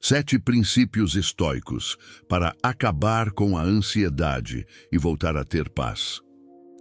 7 princípios estoicos para acabar com a ansiedade e voltar a ter paz.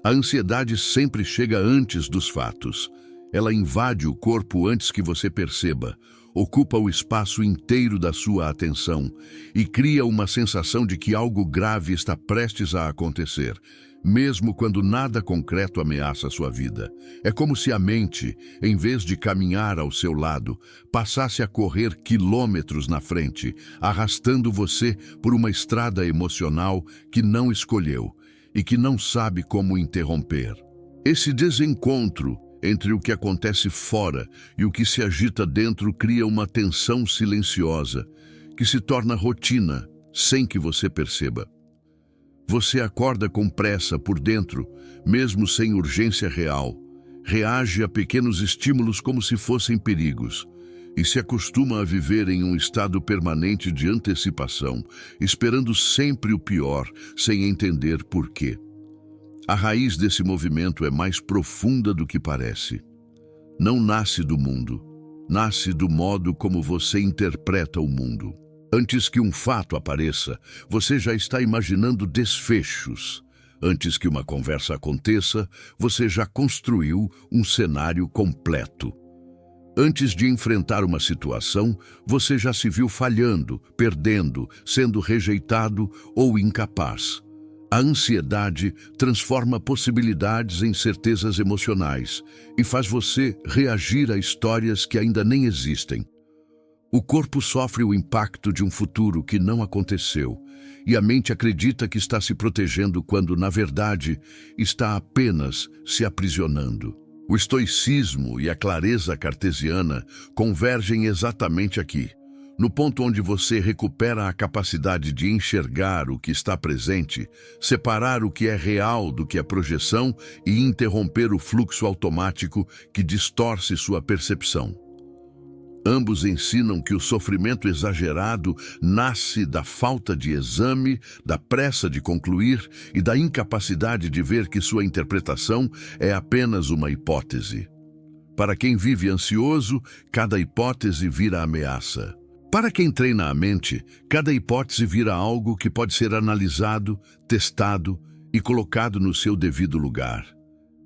A ansiedade sempre chega antes dos fatos. Ela invade o corpo antes que você perceba, ocupa o espaço inteiro da sua atenção e cria uma sensação de que algo grave está prestes a acontecer, mesmo quando nada concreto ameaça sua vida. É como se a mente, em vez de caminhar ao seu lado, passasse a correr quilômetros na frente, arrastando você por uma estrada emocional que não escolheu e que não sabe como interromper. Esse desencontro entre o que acontece fora e o que se agita dentro cria uma tensão silenciosa que se torna rotina sem que você perceba. Você acorda com pressa por dentro, mesmo sem urgência real, reage a pequenos estímulos como se fossem perigos e se acostuma a viver em um estado permanente de antecipação, esperando sempre o pior, sem entender por quê. A raiz desse movimento é mais profunda do que parece. Não nasce do mundo, nasce do modo como você interpreta o mundo. Antes que um fato apareça, você já está imaginando desfechos. Antes que uma conversa aconteça, você já construiu um cenário completo. Antes de enfrentar uma situação, você já se viu falhando, perdendo, sendo rejeitado ou incapaz. A ansiedade transforma possibilidades em certezas emocionais e faz você reagir a histórias que ainda nem existem. O corpo sofre o impacto de um futuro que não aconteceu e a mente acredita que está se protegendo quando, na verdade, está apenas se aprisionando. O estoicismo e a clareza cartesiana convergem exatamente aqui, no ponto onde você recupera a capacidade de enxergar o que está presente, separar o que é real do que é projeção e interromper o fluxo automático que distorce sua percepção. Ambos ensinam que o sofrimento exagerado nasce da falta de exame, da pressa de concluir e da incapacidade de ver que sua interpretação é apenas uma hipótese. Para quem vive ansioso, cada hipótese vira ameaça. Para quem treina a mente, cada hipótese vira algo que pode ser analisado, testado e colocado no seu devido lugar.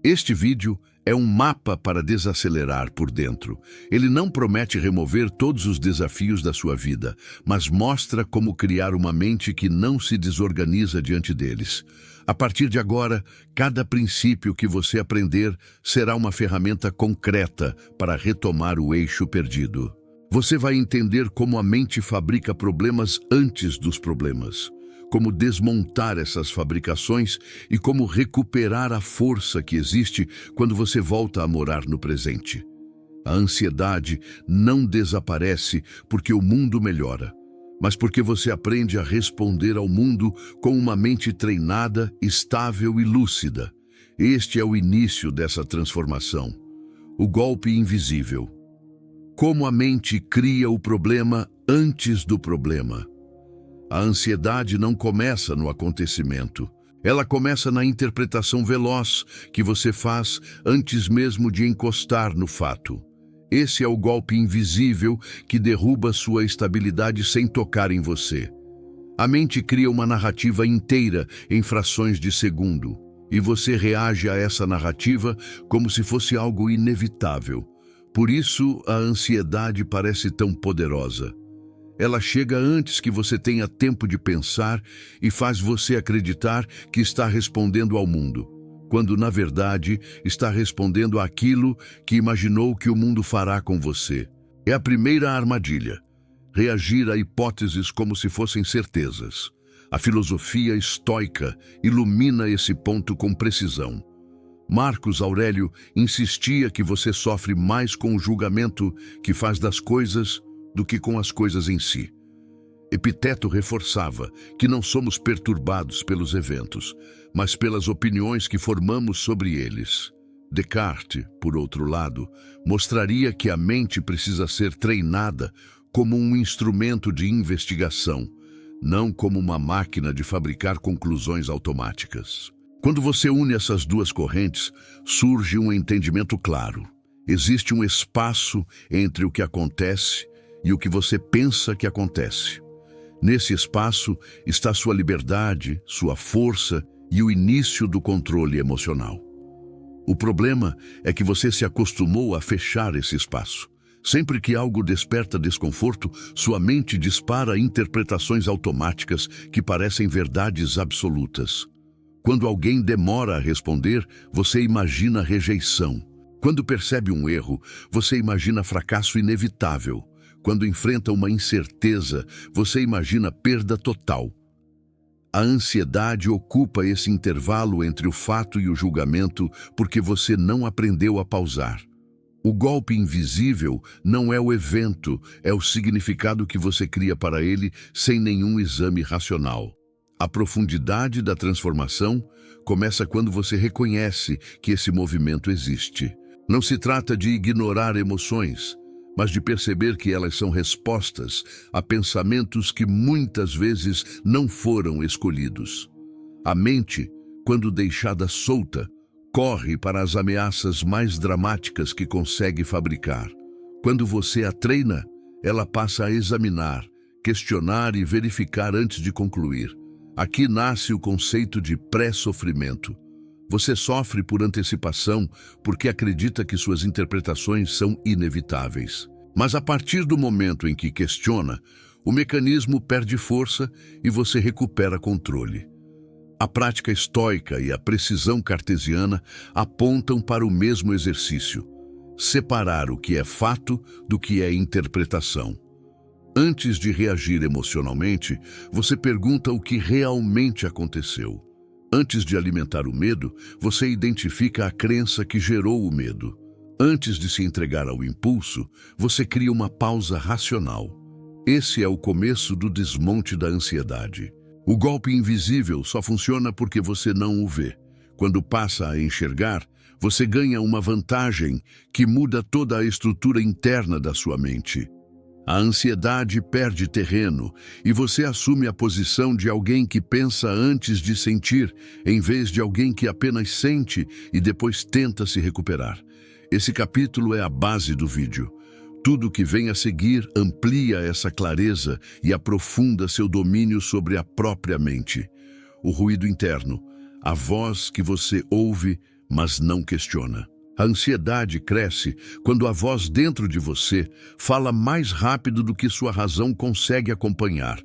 Este vídeo é um mapa para desacelerar por dentro. Ele não promete remover todos os desafios da sua vida, mas mostra como criar uma mente que não se desorganiza diante deles. A partir de agora, cada princípio que você aprender será uma ferramenta concreta para retomar o eixo perdido. Você vai entender como a mente fabrica problemas antes dos problemas, como desmontar essas fabricações e como recuperar a força que existe quando você volta a morar no presente. A ansiedade não desaparece porque o mundo melhora, mas porque você aprende a responder ao mundo com uma mente treinada, estável e lúcida. Este é o início dessa transformação. O golpe invisível. Como a mente cria o problema antes do problema. A ansiedade não começa no acontecimento. Ela começa na interpretação veloz que você faz antes mesmo de encostar no fato. Esse é o golpe invisível que derruba sua estabilidade sem tocar em você. A mente cria uma narrativa inteira em frações de segundo, e você reage a essa narrativa como se fosse algo inevitável. Por isso, a ansiedade parece tão poderosa. Ela chega antes que você tenha tempo de pensar e faz você acreditar que está respondendo ao mundo, quando, na verdade, está respondendo àquilo que imaginou que o mundo fará com você. É a primeira armadilha. Reagir a hipóteses como se fossem certezas. A filosofia estoica ilumina esse ponto com precisão. Marcos Aurélio insistia que você sofre mais com o julgamento que faz das coisas do que com as coisas em si. Epiteto reforçava que não somos perturbados pelos eventos, mas pelas opiniões que formamos sobre eles. Descartes, por outro lado, mostraria que a mente precisa ser treinada como um instrumento de investigação, não como uma máquina de fabricar conclusões automáticas. Quando você une essas duas correntes, surge um entendimento claro. Existe um espaço entre o que acontece e o que você pensa que acontece. Nesse espaço está sua liberdade, sua força e o início do controle emocional. O problema é que você se acostumou a fechar esse espaço. Sempre que algo desperta desconforto, sua mente dispara interpretações automáticas que parecem verdades absolutas. Quando alguém demora a responder, você imagina rejeição. Quando percebe um erro, você imagina fracasso inevitável. Quando enfrenta uma incerteza, você imagina perda total. A ansiedade ocupa esse intervalo entre o fato e o julgamento porque você não aprendeu a pausar. O golpe invisível não é o evento, é o significado que você cria para ele sem nenhum exame racional. A profundidade da transformação começa quando você reconhece que esse movimento existe. Não se trata de ignorar emoções, mas de perceber que elas são respostas a pensamentos que muitas vezes não foram escolhidos. A mente, quando deixada solta, corre para as ameaças mais dramáticas que consegue fabricar. Quando você a treina, ela passa a examinar, questionar e verificar antes de concluir. Aqui nasce o conceito de pré-sofrimento. Você sofre por antecipação porque acredita que suas interpretações são inevitáveis. Mas a partir do momento em que questiona, o mecanismo perde força e você recupera controle. A prática estoica e a precisão cartesiana apontam para o mesmo exercício: separar o que é fato do que é interpretação. Antes de reagir emocionalmente, você pergunta o que realmente aconteceu. Antes de alimentar o medo, você identifica a crença que gerou o medo. Antes de se entregar ao impulso, você cria uma pausa racional. Esse é o começo do desmonte da ansiedade. O golpe invisível só funciona porque você não o vê. Quando passa a enxergar, você ganha uma vantagem que muda toda a estrutura interna da sua mente. A ansiedade perde terreno e você assume a posição de alguém que pensa antes de sentir, em vez de alguém que apenas sente e depois tenta se recuperar. Esse capítulo é a base do vídeo. Tudo que vem a seguir amplia essa clareza e aprofunda seu domínio sobre a própria mente. O ruído interno, a voz que você ouve, mas não questiona. A ansiedade cresce quando a voz dentro de você fala mais rápido do que sua razão consegue acompanhar.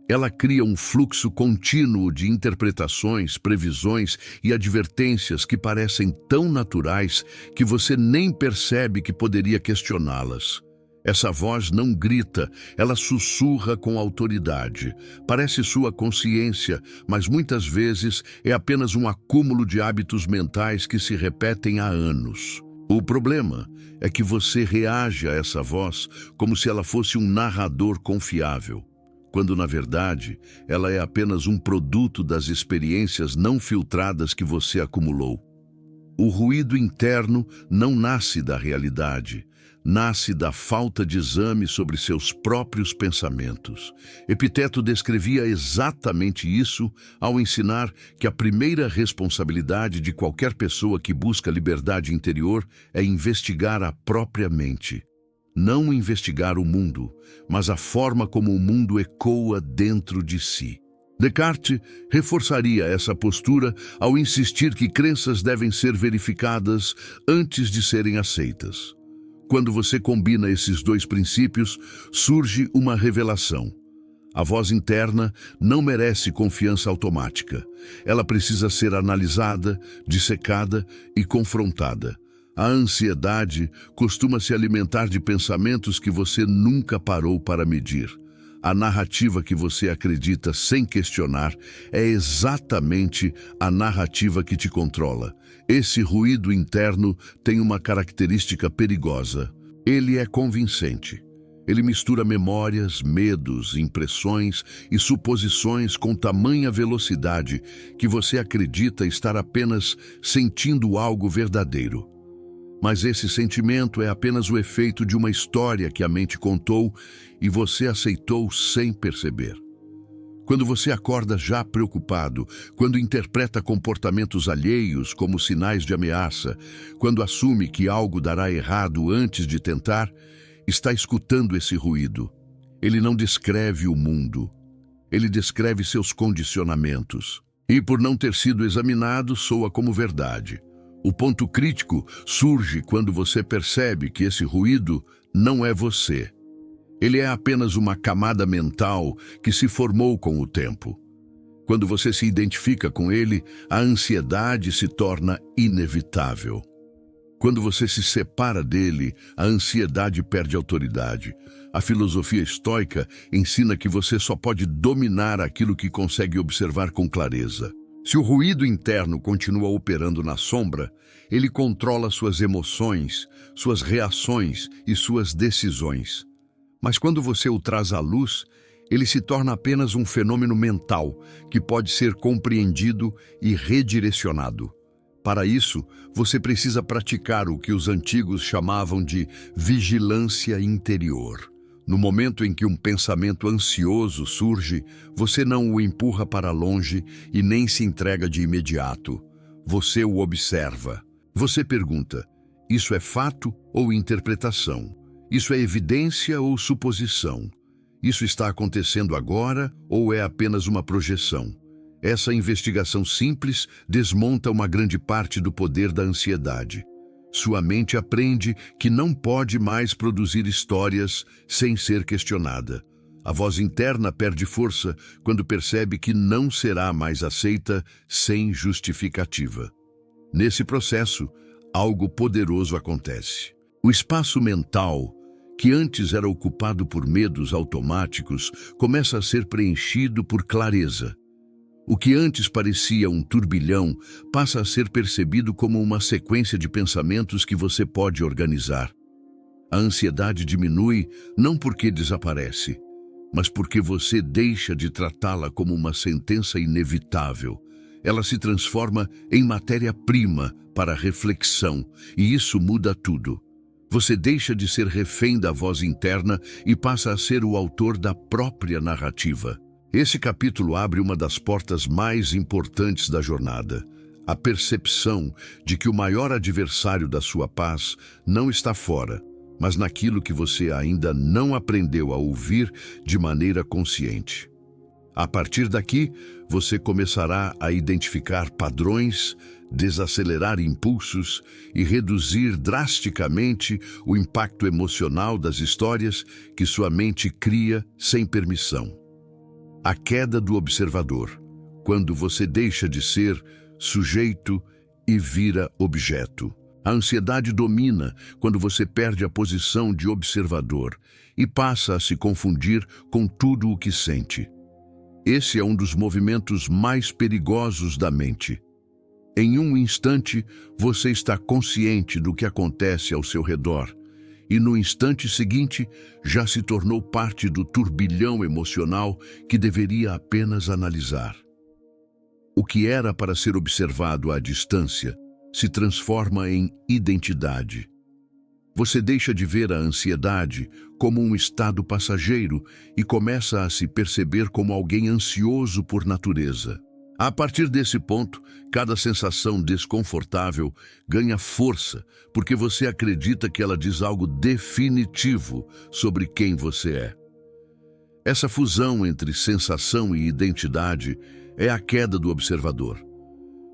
Ela cria um fluxo contínuo de interpretações, previsões e advertências que parecem tão naturais que você nem percebe que poderia questioná-las. Essa voz não grita, ela sussurra com autoridade. Parece sua consciência, mas muitas vezes é apenas um acúmulo de hábitos mentais que se repetem há anos. O problema é que você reage a essa voz como se ela fosse um narrador confiável, quando na verdade ela é apenas um produto das experiências não filtradas que você acumulou. O ruído interno não nasce da realidade, nasce da falta de exame sobre seus próprios pensamentos. Epiteto descrevia exatamente isso ao ensinar que a primeira responsabilidade de qualquer pessoa que busca liberdade interior é investigar a própria mente. Não investigar o mundo, mas a forma como o mundo ecoa dentro de si. Descartes reforçaria essa postura ao insistir que crenças devem ser verificadas antes de serem aceitas. Quando você combina esses dois princípios, surge uma revelação. A voz interna não merece confiança automática. Ela precisa ser analisada, dissecada e confrontada. A ansiedade costuma se alimentar de pensamentos que você nunca parou para medir. A narrativa que você acredita sem questionar é exatamente a narrativa que te controla. Esse ruído interno tem uma característica perigosa. Ele é convincente. Ele mistura memórias, medos, impressões e suposições com tamanha velocidade que você acredita estar apenas sentindo algo verdadeiro. Mas esse sentimento é apenas o efeito de uma história que a mente contou e você aceitou sem perceber. Quando você acorda já preocupado, quando interpreta comportamentos alheios como sinais de ameaça, quando assume que algo dará errado antes de tentar, está escutando esse ruído. Ele não descreve o mundo. Ele descreve seus condicionamentos. E por não ter sido examinado, soa como verdade. O ponto crítico surge quando você percebe que esse ruído não é você. Ele é apenas uma camada mental que se formou com o tempo. Quando você se identifica com ele, a ansiedade se torna inevitável. Quando você se separa dele, a ansiedade perde autoridade. A filosofia estoica ensina que você só pode dominar aquilo que consegue observar com clareza. Se o ruído interno continua operando na sombra, ele controla suas emoções, suas reações e suas decisões. Mas quando você o traz à luz, ele se torna apenas um fenômeno mental que pode ser compreendido e redirecionado. Para isso, você precisa praticar o que os antigos chamavam de vigilância interior. No momento em que um pensamento ansioso surge, você não o empurra para longe e nem se entrega de imediato. Você o observa. Você pergunta: isso é fato ou interpretação? Isso é evidência ou suposição? Isso está acontecendo agora ou é apenas uma projeção? Essa investigação simples desmonta uma grande parte do poder da ansiedade. Sua mente aprende que não pode mais produzir histórias sem ser questionada. A voz interna perde força quando percebe que não será mais aceita sem justificativa. Nesse processo, algo poderoso acontece. O espaço mental, que antes era ocupado por medos automáticos, começa a ser preenchido por clareza. O que antes parecia um turbilhão passa a ser percebido como uma sequência de pensamentos que você pode organizar. A ansiedade diminui não porque desaparece, mas porque você deixa de tratá-la como uma sentença inevitável. Ela se transforma em matéria-prima para a reflexão, e isso muda tudo. Você deixa de ser refém da voz interna e passa a ser o autor da própria narrativa. Esse capítulo abre uma das portas mais importantes da jornada, a percepção de que o maior adversário da sua paz não está fora, mas naquilo que você ainda não aprendeu a ouvir de maneira consciente. A partir daqui, você começará a identificar padrões, desacelerar impulsos e reduzir drasticamente o impacto emocional das histórias que sua mente cria sem permissão. A queda do observador, quando você deixa de ser sujeito e vira objeto. A ansiedade domina quando você perde a posição de observador e passa a se confundir com tudo o que sente. Esse é um dos movimentos mais perigosos da mente. Em um instante, você está consciente do que acontece ao seu redor, e no instante seguinte já se tornou parte do turbilhão emocional que deveria apenas analisar. O que era para ser observado à distância se transforma em identidade. Você deixa de ver a ansiedade como um estado passageiro e começa a se perceber como alguém ansioso por natureza. A partir desse ponto, cada sensação desconfortável ganha força, porque você acredita que ela diz algo definitivo sobre quem você é. Essa fusão entre sensação e identidade é a queda do observador.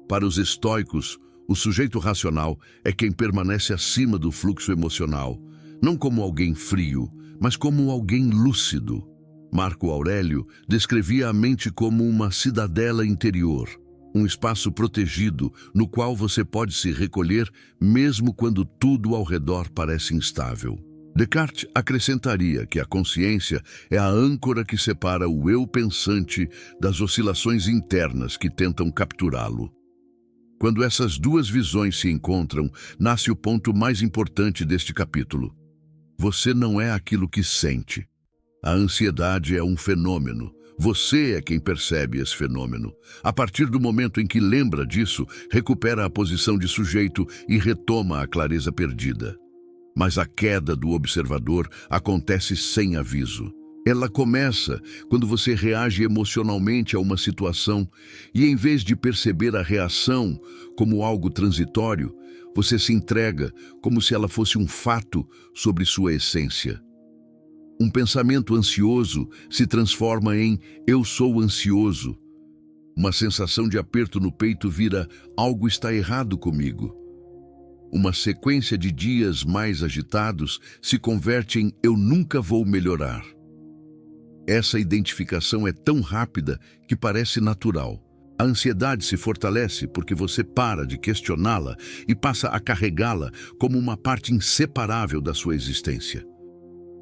Para os estoicos, o sujeito racional é quem permanece acima do fluxo emocional, não como alguém frio, mas como alguém lúcido. Marco Aurélio descrevia a mente como uma cidadela interior, um espaço protegido no qual você pode se recolher mesmo quando tudo ao redor parece instável. Descartes acrescentaria que a consciência é a âncora que separa o eu pensante das oscilações internas que tentam capturá-lo. Quando essas duas visões se encontram, nasce o ponto mais importante deste capítulo. Você não é aquilo que sente. A ansiedade é um fenômeno. Você é quem percebe esse fenômeno. A partir do momento em que lembra disso, recupera a posição de sujeito e retoma a clareza perdida. Mas a queda do observador acontece sem aviso. Ela começa quando você reage emocionalmente a uma situação e, em vez de perceber a reação como algo transitório, você se entrega como se ela fosse um fato sobre sua essência. Um pensamento ansioso se transforma em "eu sou ansioso". Uma sensação de aperto no peito vira "algo está errado comigo". Uma sequência de dias mais agitados se converte em "eu nunca vou melhorar". Essa identificação é tão rápida que parece natural. A ansiedade se fortalece porque você para de questioná-la e passa a carregá-la como uma parte inseparável da sua existência.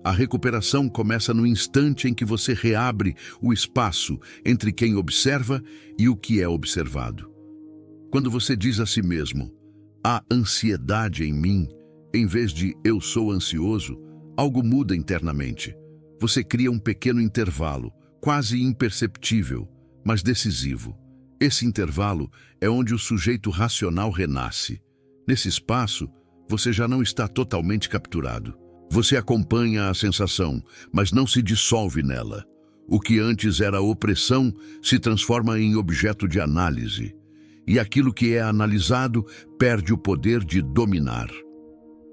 A recuperação começa no instante em que você reabre o espaço entre quem observa e o que é observado. Quando você diz a si mesmo, "há ansiedade em mim", em vez de "eu sou ansioso", algo muda internamente. Você cria um pequeno intervalo, quase imperceptível, mas decisivo. Esse intervalo é onde o sujeito racional renasce. Nesse espaço, você já não está totalmente capturado. Você acompanha a sensação, mas não se dissolve nela. O que antes era opressão se transforma em objeto de análise. E aquilo que é analisado perde o poder de dominar.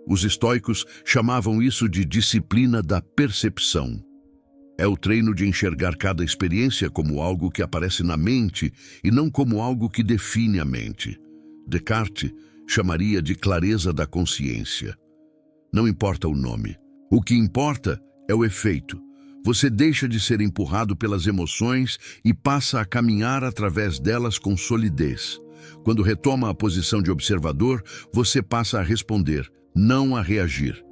Os estoicos chamavam isso de disciplina da percepção. É o treino de enxergar cada experiência como algo que aparece na mente e não como algo que define a mente. Descartes chamaria de clareza da consciência. Não importa o nome. O que importa é o efeito. Você deixa de ser empurrado pelas emoções e passa a caminhar através delas com solidez. Quando retoma a posição de observador, você passa a responder, não a reagir.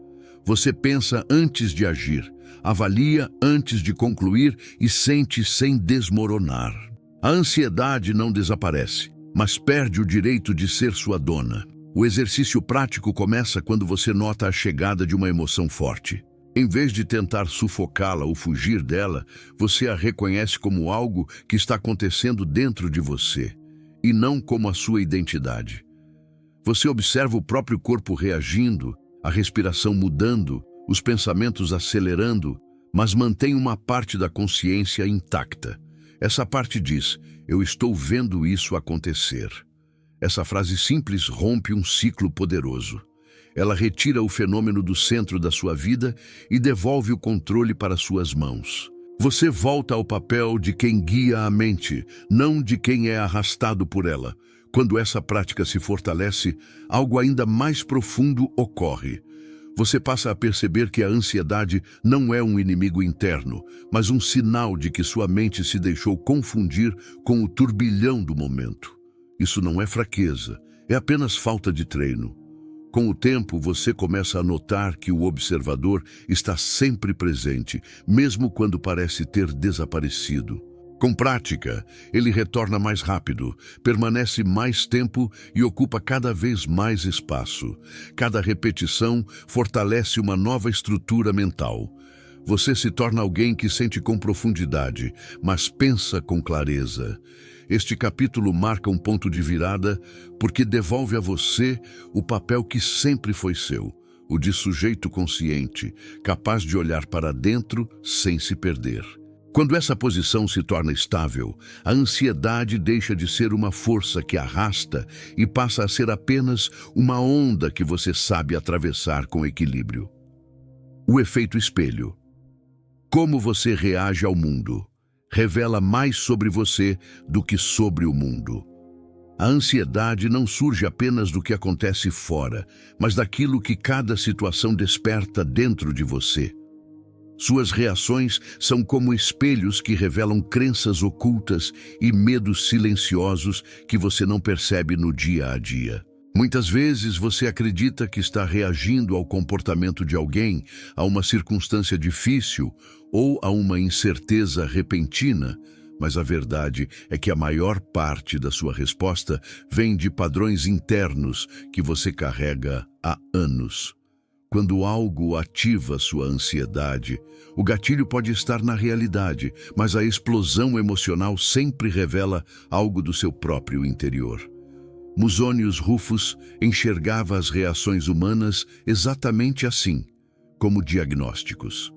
Você pensa antes de agir, avalia antes de concluir e sente sem desmoronar. A ansiedade não desaparece, mas perde o direito de ser sua dona. O exercício prático começa quando você nota a chegada de uma emoção forte. Em vez de tentar sufocá-la ou fugir dela, você a reconhece como algo que está acontecendo dentro de você, e não como a sua identidade. Você observa o próprio corpo reagindo, a respiração mudando, os pensamentos acelerando, mas mantém uma parte da consciência intacta. Essa parte diz, "eu estou vendo isso acontecer". Essa frase simples rompe um ciclo poderoso. Ela retira o fenômeno do centro da sua vida e devolve o controle para suas mãos. Você volta ao papel de quem guia a mente, não de quem é arrastado por ela. Quando essa prática se fortalece, algo ainda mais profundo ocorre. Você passa a perceber que a ansiedade não é um inimigo interno, mas um sinal de que sua mente se deixou confundir com o turbilhão do momento. Isso não é fraqueza, é apenas falta de treino. Com o tempo, você começa a notar que o observador está sempre presente, mesmo quando parece ter desaparecido. Com prática, ele retorna mais rápido, permanece mais tempo e ocupa cada vez mais espaço. Cada repetição fortalece uma nova estrutura mental. Você se torna alguém que sente com profundidade, mas pensa com clareza. Este capítulo marca um ponto de virada porque devolve a você o papel que sempre foi seu, o de sujeito consciente, capaz de olhar para dentro sem se perder. Quando essa posição se torna estável, a ansiedade deixa de ser uma força que arrasta e passa a ser apenas uma onda que você sabe atravessar com equilíbrio. O efeito espelho. Como você reage ao mundo revela mais sobre você do que sobre o mundo. A ansiedade não surge apenas do que acontece fora, mas daquilo que cada situação desperta dentro de você. Suas reações são como espelhos que revelam crenças ocultas e medos silenciosos que você não percebe no dia a dia. Muitas vezes você acredita que está reagindo ao comportamento de alguém, a uma circunstância difícil ou a uma incerteza repentina, mas a verdade é que a maior parte da sua resposta vem de padrões internos que você carrega há anos. Quando algo ativa sua ansiedade, o gatilho pode estar na realidade, mas a explosão emocional sempre revela algo do seu próprio interior. Musonius Rufus enxergava as reações humanas exatamente assim, como diagnósticos.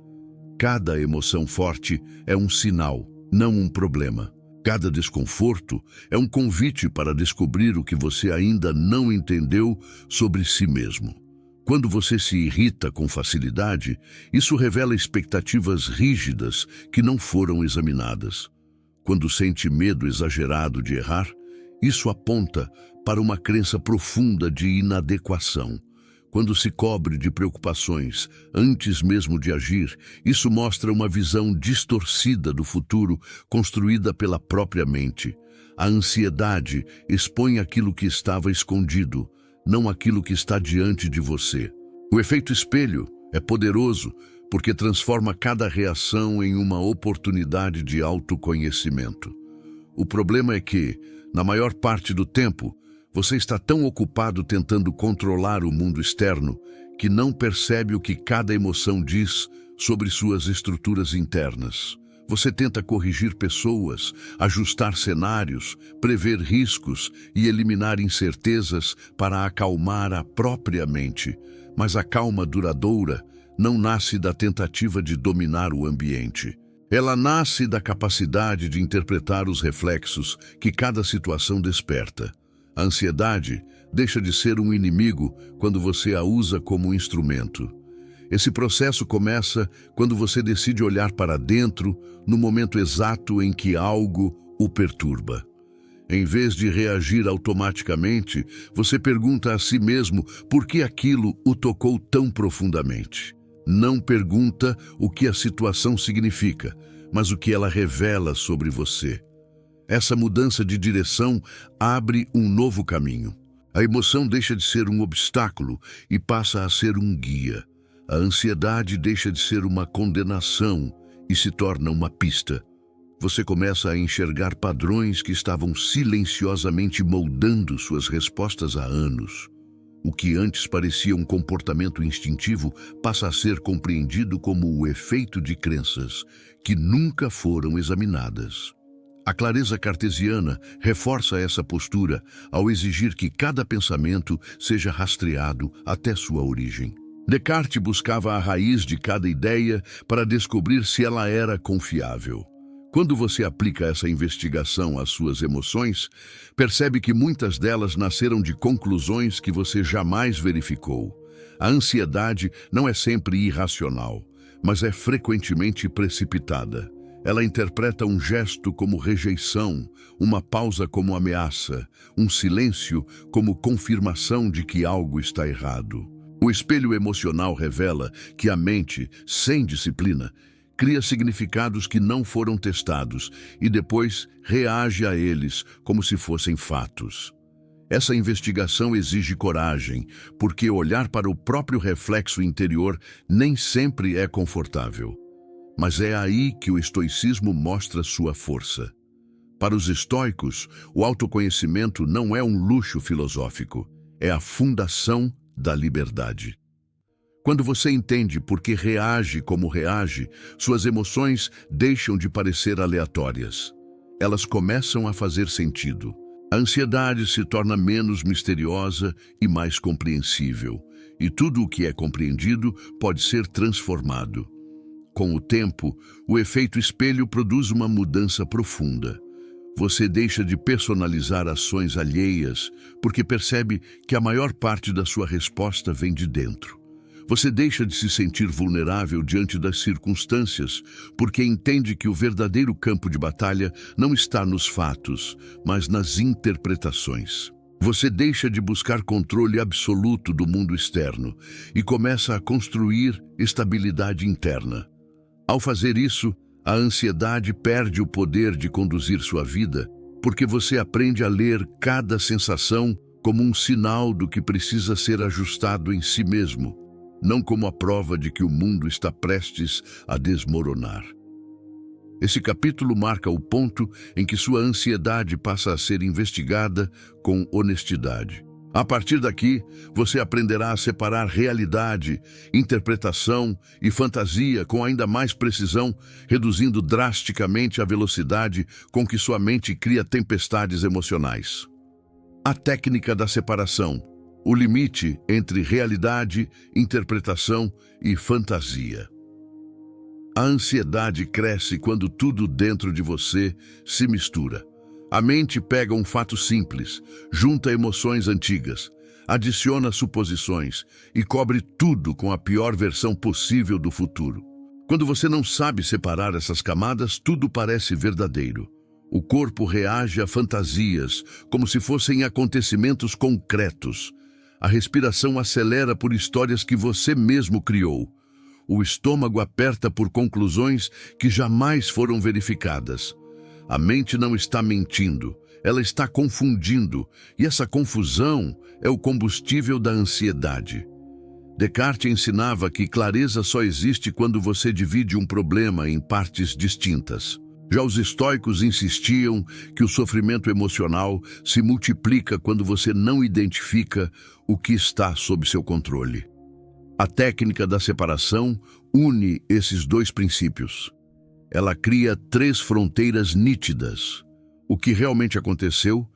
Cada emoção forte é um sinal, não um problema. Cada desconforto é um convite para descobrir o que você ainda não entendeu sobre si mesmo. Quando você se irrita com facilidade, isso revela expectativas rígidas que não foram examinadas. Quando sente medo exagerado de errar, isso aponta para uma crença profunda de inadequação. Quando se cobre de preocupações antes mesmo de agir, isso mostra uma visão distorcida do futuro construída pela própria mente. A ansiedade expõe aquilo que estava escondido, não aquilo que está diante de você. O efeito espelho é poderoso porque transforma cada reação em uma oportunidade de autoconhecimento. O problema é que, na maior parte do tempo, você está tão ocupado tentando controlar o mundo externo que não percebe o que cada emoção diz sobre suas estruturas internas. Você tenta corrigir pessoas, ajustar cenários, prever riscos e eliminar incertezas para acalmar a própria mente. Mas a calma duradoura não nasce da tentativa de dominar o ambiente. Ela nasce da capacidade de interpretar os reflexos que cada situação desperta. A ansiedade deixa de ser um inimigo quando você a usa como instrumento. Esse processo começa quando você decide olhar para dentro no momento exato em que algo o perturba. Em vez de reagir automaticamente, você pergunta a si mesmo por que aquilo o tocou tão profundamente. Não pergunta o que a situação significa, mas o que ela revela sobre você. Essa mudança de direção abre um novo caminho. A emoção deixa de ser um obstáculo e passa a ser um guia. A ansiedade deixa de ser uma condenação e se torna uma pista. Você começa a enxergar padrões que estavam silenciosamente moldando suas respostas há anos. O que antes parecia um comportamento instintivo passa a ser compreendido como o efeito de crenças que nunca foram examinadas. A clareza cartesiana reforça essa postura ao exigir que cada pensamento seja rastreado até sua origem. Descartes buscava a raiz de cada ideia para descobrir se ela era confiável. Quando você aplica essa investigação às suas emoções, percebe que muitas delas nasceram de conclusões que você jamais verificou. A ansiedade não é sempre irracional, mas é frequentemente precipitada. Ela interpreta um gesto como rejeição, uma pausa como ameaça, um silêncio como confirmação de que algo está errado. O espelho emocional revela que a mente, sem disciplina, cria significados que não foram testados e depois reage a eles como se fossem fatos. Essa investigação exige coragem, porque olhar para o próprio reflexo interior nem sempre é confortável. Mas é aí que o estoicismo mostra sua força. Para os estoicos, o autoconhecimento não é um luxo filosófico, é a fundação da liberdade. Quando você entende por que reage como reage, suas emoções deixam de parecer aleatórias. Elas começam a fazer sentido. A ansiedade se torna menos misteriosa e mais compreensível, e tudo o que é compreendido pode ser transformado. Com o tempo, o efeito espelho produz uma mudança profunda. Você deixa de personalizar ações alheias porque percebe que a maior parte da sua resposta vem de dentro. Você deixa de se sentir vulnerável diante das circunstâncias porque entende que o verdadeiro campo de batalha não está nos fatos, mas nas interpretações. Você deixa de buscar controle absoluto do mundo externo e começa a construir estabilidade interna. Ao fazer isso, a ansiedade perde o poder de conduzir sua vida, porque você aprende a ler cada sensação como um sinal do que precisa ser ajustado em si mesmo, não como a prova de que o mundo está prestes a desmoronar. Esse capítulo marca o ponto em que sua ansiedade passa a ser investigada com honestidade. A partir daqui, você aprenderá a separar realidade, interpretação e fantasia com ainda mais precisão, reduzindo drasticamente a velocidade com que sua mente cria tempestades emocionais. A técnica da separação, o limite entre realidade, interpretação e fantasia. A ansiedade cresce quando tudo dentro de você se mistura. A mente pega um fato simples, junta emoções antigas, adiciona suposições e cobre tudo com a pior versão possível do futuro. Quando você não sabe separar essas camadas, tudo parece verdadeiro. O corpo reage a fantasias, como se fossem acontecimentos concretos. A respiração acelera por histórias que você mesmo criou. O estômago aperta por conclusões que jamais foram verificadas. A mente não está mentindo, ela está confundindo, e essa confusão é o combustível da ansiedade. Descartes ensinava que clareza só existe quando você divide um problema em partes distintas. Já os estoicos insistiam que o sofrimento emocional se multiplica quando você não identifica o que está sob seu controle. A técnica da separação une esses dois princípios. Ela cria 3 fronteiras nítidas: o que realmente aconteceu,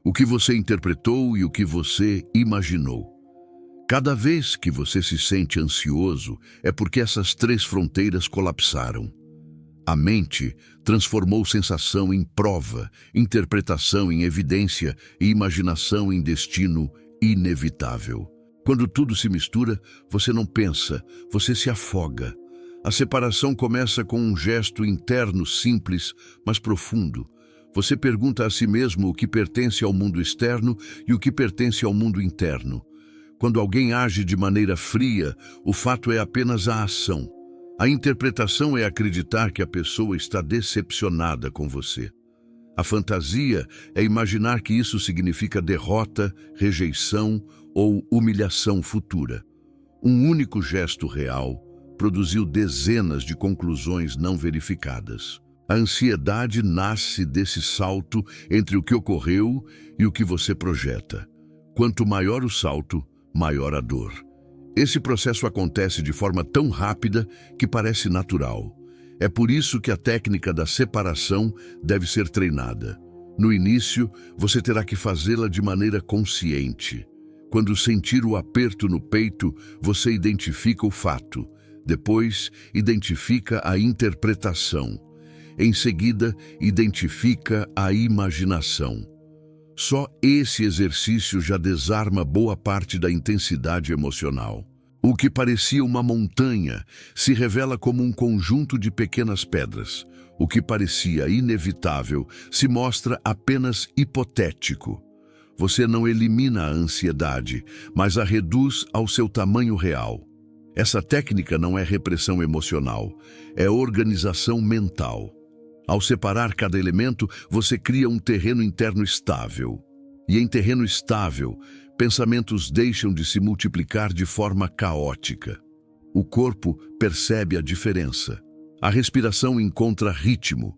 o que você interpretou e o que você imaginou. Cada vez que você se sente ansioso, é porque essas 3 fronteiras colapsaram. A mente transformou sensação em prova, interpretação em evidência e imaginação em destino inevitável. Quando tudo se mistura, você não pensa, você se afoga. A separação começa com um gesto interno simples, mas profundo. Você pergunta a si mesmo o que pertence ao mundo externo e o que pertence ao mundo interno. Quando alguém age de maneira fria, o fato é apenas a ação. A interpretação é acreditar que a pessoa está decepcionada com você. A fantasia é imaginar que isso significa derrota, rejeição ou humilhação futura. Um único gesto real produziu dezenas de conclusões não verificadas. A ansiedade nasce desse salto entre o que ocorreu e o que você projeta. Quanto maior o salto, maior a dor. Esse processo acontece de forma tão rápida que parece natural. É por isso que a técnica da separação deve ser treinada. No início, você terá que fazê-la de maneira consciente. Quando sentir o aperto no peito, você identifica o fato. Depois, identifica a interpretação. Em seguida, identifica a imaginação. Só esse exercício já desarma boa parte da intensidade emocional. O que parecia uma montanha se revela como um conjunto de pequenas pedras. O que parecia inevitável se mostra apenas hipotético. Você não elimina a ansiedade, mas a reduz ao seu tamanho real. Essa técnica não é repressão emocional, é organização mental. Ao separar cada elemento, você cria um terreno interno estável. E em terreno estável, pensamentos deixam de se multiplicar de forma caótica. O corpo percebe a diferença. A respiração encontra ritmo.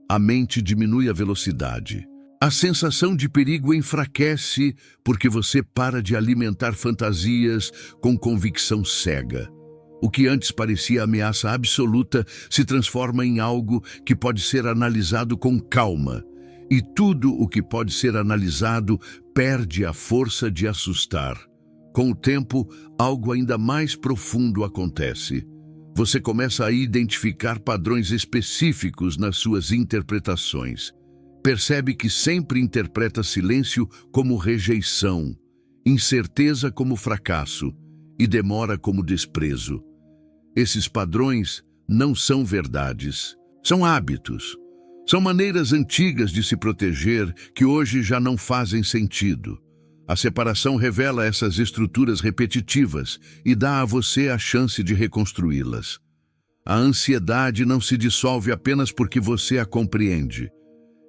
A mente diminui a velocidade. A sensação de perigo enfraquece porque você para de alimentar fantasias com convicção cega. O que antes parecia ameaça absoluta se transforma em algo que pode ser analisado com calma. E tudo o que pode ser analisado perde a força de assustar. Com o tempo, algo ainda mais profundo acontece. Você começa a identificar padrões específicos nas suas interpretações. Percebe que sempre interpreta silêncio como rejeição, incerteza como fracasso e demora como desprezo. Esses padrões não são verdades, são hábitos. São maneiras antigas de se proteger que hoje já não fazem sentido. A separação revela essas estruturas repetitivas e dá a você a chance de reconstruí-las. A ansiedade não se dissolve apenas porque você a compreende.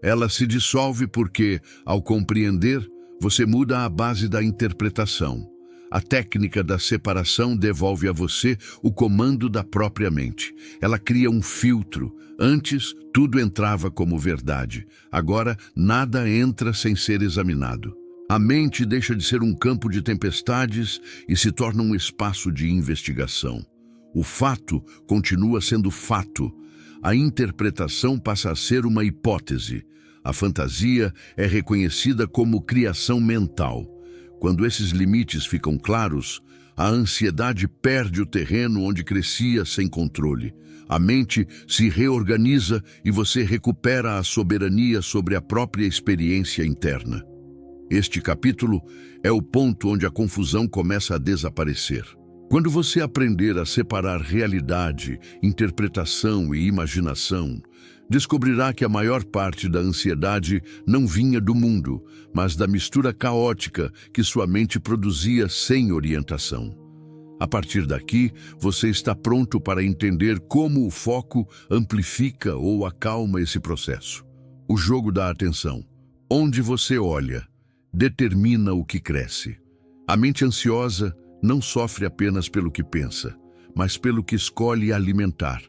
Ela se dissolve porque, ao compreender, você muda a base da interpretação. A técnica da separação devolve a você o comando da própria mente. Ela cria um filtro. Antes, tudo entrava como verdade. Agora, nada entra sem ser examinado. A mente deixa de ser um campo de tempestades e se torna um espaço de investigação. O fato continua sendo fato. A interpretação passa a ser uma hipótese. A fantasia é reconhecida como criação mental. Quando esses limites ficam claros, a ansiedade perde o terreno onde crescia sem controle. A mente se reorganiza e você recupera a soberania sobre a própria experiência interna. Este capítulo é o ponto onde a confusão começa a desaparecer. Quando você aprender a separar realidade, interpretação e imaginação, descobrirá que a maior parte da ansiedade não vinha do mundo, mas da mistura caótica que sua mente produzia sem orientação. A partir daqui, você está pronto para entender como o foco amplifica ou acalma esse processo. O jogo da atenção. Onde você olha, determina o que cresce. A mente ansiosa não sofre apenas pelo que pensa, mas pelo que escolhe alimentar.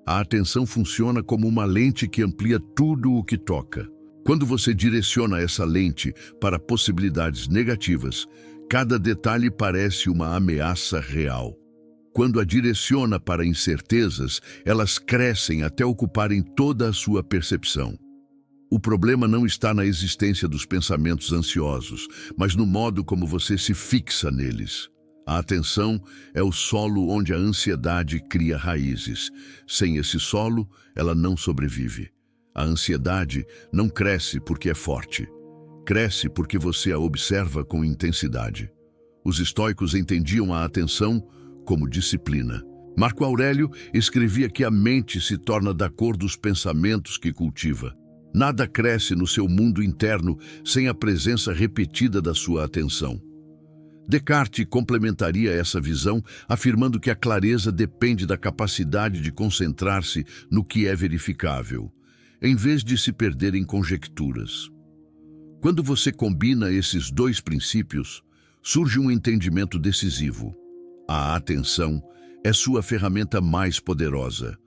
A atenção funciona como uma lente que amplia tudo o que toca. Quando você direciona essa lente para possibilidades negativas, cada detalhe parece uma ameaça real. Quando a direciona para incertezas, elas crescem até ocuparem toda a sua percepção. O problema não está na existência dos pensamentos ansiosos, mas no modo como você se fixa neles. A atenção é o solo onde a ansiedade cria raízes. Sem esse solo, ela não sobrevive. A ansiedade não cresce porque é forte. Cresce porque você a observa com intensidade. Os estoicos entendiam a atenção como disciplina. Marco Aurélio escrevia que a mente se torna da cor dos pensamentos que cultiva. Nada cresce no seu mundo interno sem a presença repetida da sua atenção. Descartes complementaria essa visão, afirmando que a clareza depende da capacidade de concentrar-se no que é verificável, em vez de se perder em conjecturas. Quando você combina esses dois princípios, surge um entendimento decisivo. A atenção é sua ferramenta mais poderosa.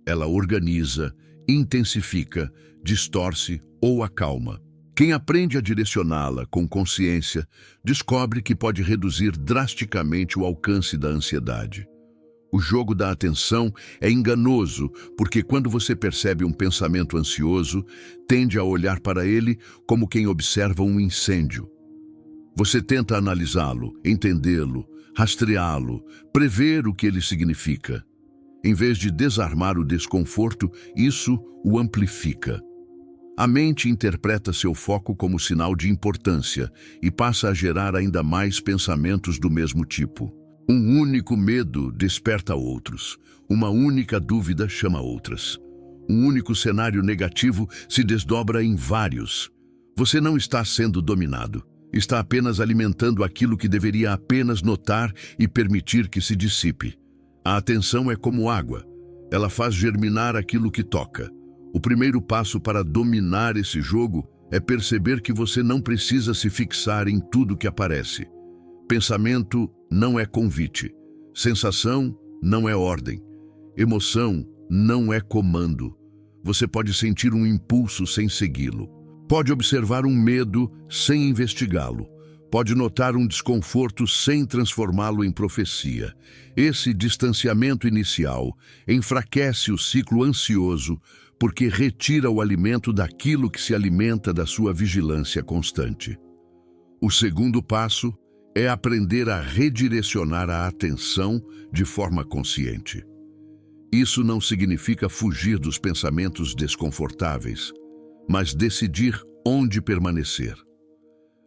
Ela organiza, intensifica, distorce ou acalma. Quem aprende a direcioná-la com consciência, descobre que pode reduzir drasticamente o alcance da ansiedade. O jogo da atenção é enganoso, porque quando você percebe um pensamento ansioso, tende a olhar para ele como quem observa um incêndio. Você tenta analisá-lo, entendê-lo, rastreá-lo, prever o que ele significa. Em vez de desarmar o desconforto, isso o amplifica. A mente interpreta seu foco como sinal de importância e passa a gerar ainda mais pensamentos do mesmo tipo. Um único medo desperta outros. Uma única dúvida chama outras. Um único cenário negativo se desdobra em vários. Você não está sendo dominado. Está apenas alimentando aquilo que deveria apenas notar e permitir que se dissipe. A atenção é como água. Ela faz germinar aquilo que toca. O primeiro passo para dominar esse jogo é perceber que você não precisa se fixar em tudo que aparece. Pensamento não é convite. Sensação não é ordem. Emoção não é comando. Você pode sentir um impulso sem segui-lo. Pode observar um medo sem investigá-lo. Pode notar um desconforto sem transformá-lo em profecia. Esse distanciamento inicial enfraquece o ciclo ansioso porque retira o alimento daquilo que se alimenta da sua vigilância constante. O segundo passo é aprender a redirecionar a atenção de forma consciente. Isso não significa fugir dos pensamentos desconfortáveis, mas decidir onde permanecer.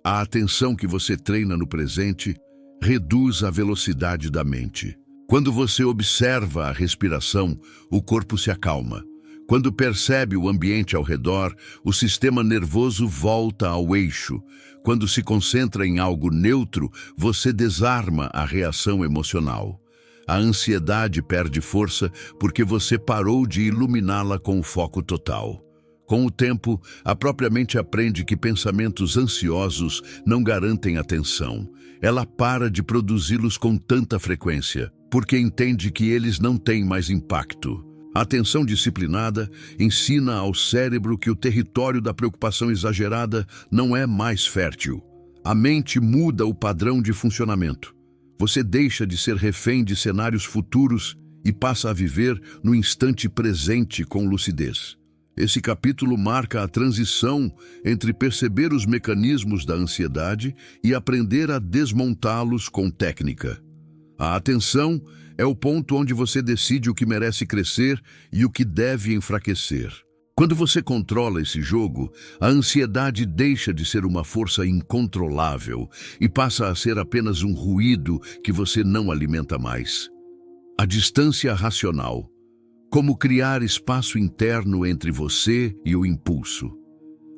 A atenção que você treina no presente reduz a velocidade da mente. Quando você observa a respiração, o corpo se acalma. Quando percebe o ambiente ao redor, o sistema nervoso volta ao eixo. Quando se concentra em algo neutro, você desarma a reação emocional. A ansiedade perde força porque você parou de iluminá-la com o foco total. Com o tempo, a própria mente aprende que pensamentos ansiosos não garantem atenção. Ela para de produzi-los com tanta frequência, porque entende que eles não têm mais impacto. A atenção disciplinada ensina ao cérebro que o território da preocupação exagerada não é mais fértil. A mente muda o padrão de funcionamento. Você deixa de ser refém de cenários futuros e passa a viver no instante presente com lucidez. Esse capítulo marca a transição entre perceber os mecanismos da ansiedade e aprender a desmontá-los com técnica. A atenção É o ponto onde você decide o que merece crescer e o que deve enfraquecer. Quando você controla esse jogo, a ansiedade deixa de ser uma força incontrolável e passa a ser apenas um ruído que você não alimenta mais. A distância racional. Como criar espaço interno entre você e o impulso.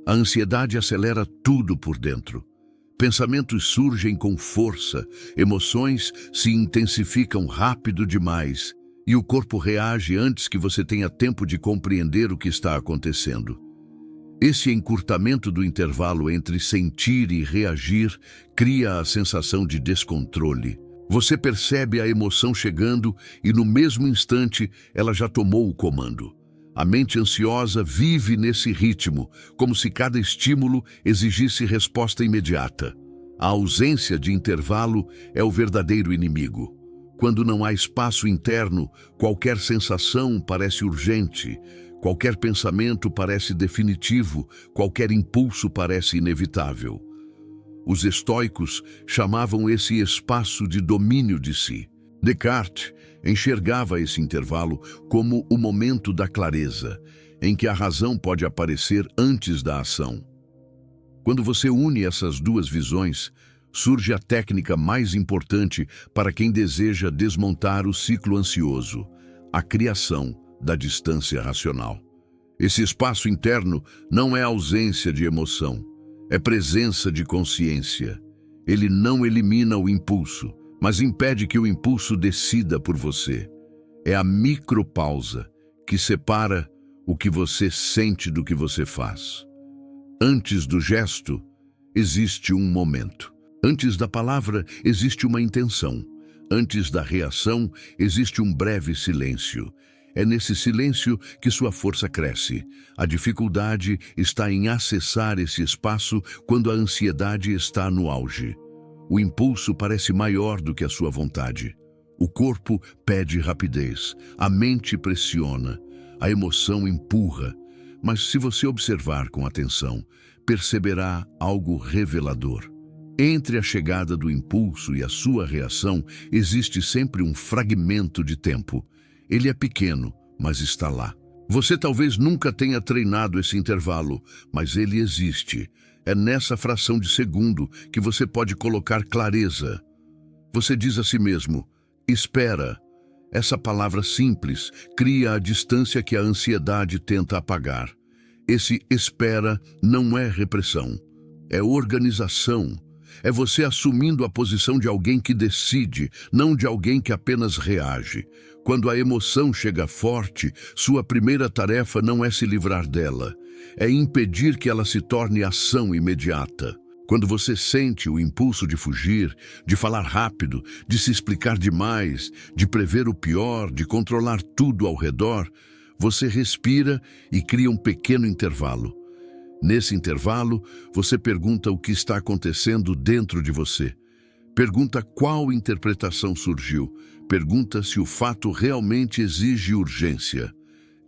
A ansiedade acelera tudo por dentro. Pensamentos surgem com força, emoções se intensificam rápido demais e o corpo reage antes que você tenha tempo de compreender o que está acontecendo. Esse encurtamento do intervalo entre sentir e reagir cria a sensação de descontrole. Você percebe a emoção chegando e no mesmo instante ela já tomou o comando. A mente ansiosa vive nesse ritmo, como se cada estímulo exigisse resposta imediata. A ausência de intervalo é o verdadeiro inimigo. Quando não há espaço interno, qualquer sensação parece urgente, qualquer pensamento parece definitivo, qualquer impulso parece inevitável. Os estoicos chamavam esse espaço de domínio de si. Descartes enxergava esse intervalo como o momento da clareza, em que a razão pode aparecer antes da ação. Quando você une essas duas visões, surge a técnica mais importante para quem deseja desmontar o ciclo ansioso, a criação da distância racional. Esse espaço interno não é ausência de emoção, é presença de consciência. Ele não elimina o impulso, mas impede que o impulso decida por você. É a micropausa que separa o que você sente do que você faz. Antes do gesto, existe um momento. Antes da palavra, existe uma intenção. Antes da reação, existe um breve silêncio. É nesse silêncio que sua força cresce. A dificuldade está em acessar esse espaço quando a ansiedade está no auge. O impulso parece maior do que a sua vontade. O corpo pede rapidez, a mente pressiona, a emoção empurra. Mas se você observar com atenção, perceberá algo revelador. Entre a chegada do impulso e a sua reação, existe sempre um fragmento de tempo. Ele é pequeno, mas está lá. Você talvez nunca tenha treinado esse intervalo, mas ele existe. É nessa fração de segundo que você pode colocar clareza. Você diz a si mesmo, espera. Essa palavra simples cria a distância que a ansiedade tenta apagar. Esse espera não é repressão, é organização. É você assumindo a posição de alguém que decide, não de alguém que apenas reage. Quando a emoção chega forte, sua primeira tarefa não é se livrar dela, é impedir que ela se torne ação imediata. Quando você sente o impulso de fugir, de falar rápido, de se explicar demais, de prever o pior, de controlar tudo ao redor, você respira e cria um pequeno intervalo. Nesse intervalo, você pergunta o que está acontecendo dentro de você. Pergunta qual interpretação surgiu. Pergunta se o fato realmente exige urgência.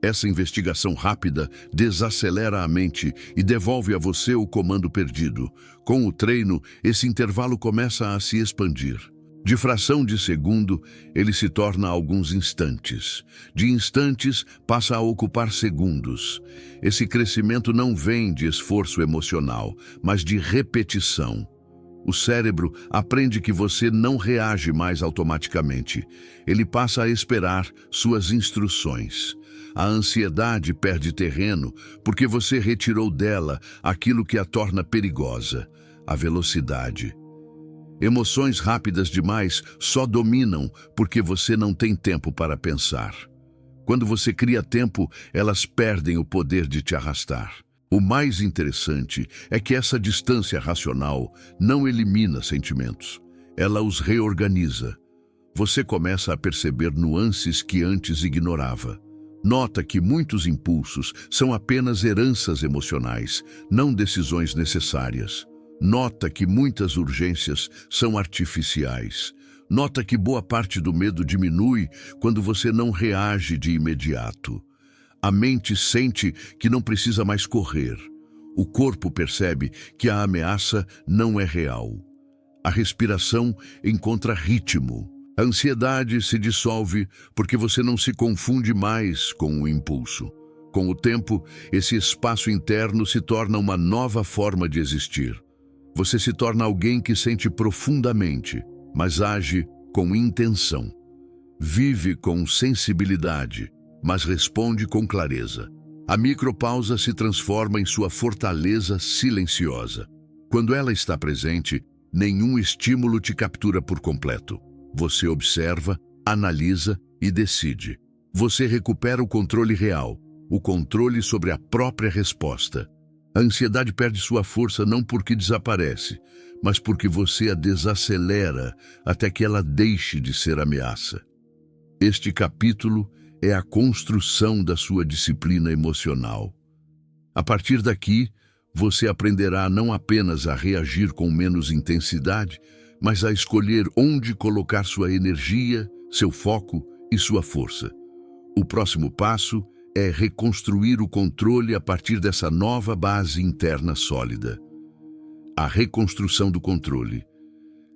Essa investigação rápida desacelera a mente e devolve a você o comando perdido. Com o treino, esse intervalo começa a se expandir. De fração de segundo, ele se torna alguns instantes. De instantes, passa a ocupar segundos. Esse crescimento não vem de esforço emocional, mas de repetição. O cérebro aprende que você não reage mais automaticamente. Ele passa a esperar suas instruções. A ansiedade perde terreno porque você retirou dela aquilo que a torna perigosa, a velocidade. Emoções rápidas demais só dominam porque você não tem tempo para pensar. Quando você cria tempo, elas perdem o poder de te arrastar. O mais interessante é que essa distância racional não elimina sentimentos. Ela os reorganiza. Você começa a perceber nuances que antes ignorava. Nota que muitos impulsos são apenas heranças emocionais, não decisões necessárias. Nota que muitas urgências são artificiais. Nota que boa parte do medo diminui quando você não reage de imediato. A mente sente que não precisa mais correr. O corpo percebe que a ameaça não é real. A respiração encontra ritmo. A ansiedade se dissolve porque você não se confunde mais com o impulso. Com o tempo, esse espaço interno se torna uma nova forma de existir. Você se torna alguém que sente profundamente, mas age com intenção. Vive com sensibilidade, mas responde com clareza. A micropausa se transforma em sua fortaleza silenciosa. Quando ela está presente, nenhum estímulo te captura por completo. Você observa, analisa e decide. Você recupera o controle real, o controle sobre a própria resposta. A ansiedade perde sua força não porque desaparece, mas porque você a desacelera até que ela deixe de ser ameaça. Este capítulo é a construção da sua disciplina emocional. A partir daqui, você aprenderá não apenas a reagir com menos intensidade, mas a escolher onde colocar sua energia, seu foco e sua força. O próximo passo é reconstruir o controle a partir dessa nova base interna sólida. A reconstrução do controle.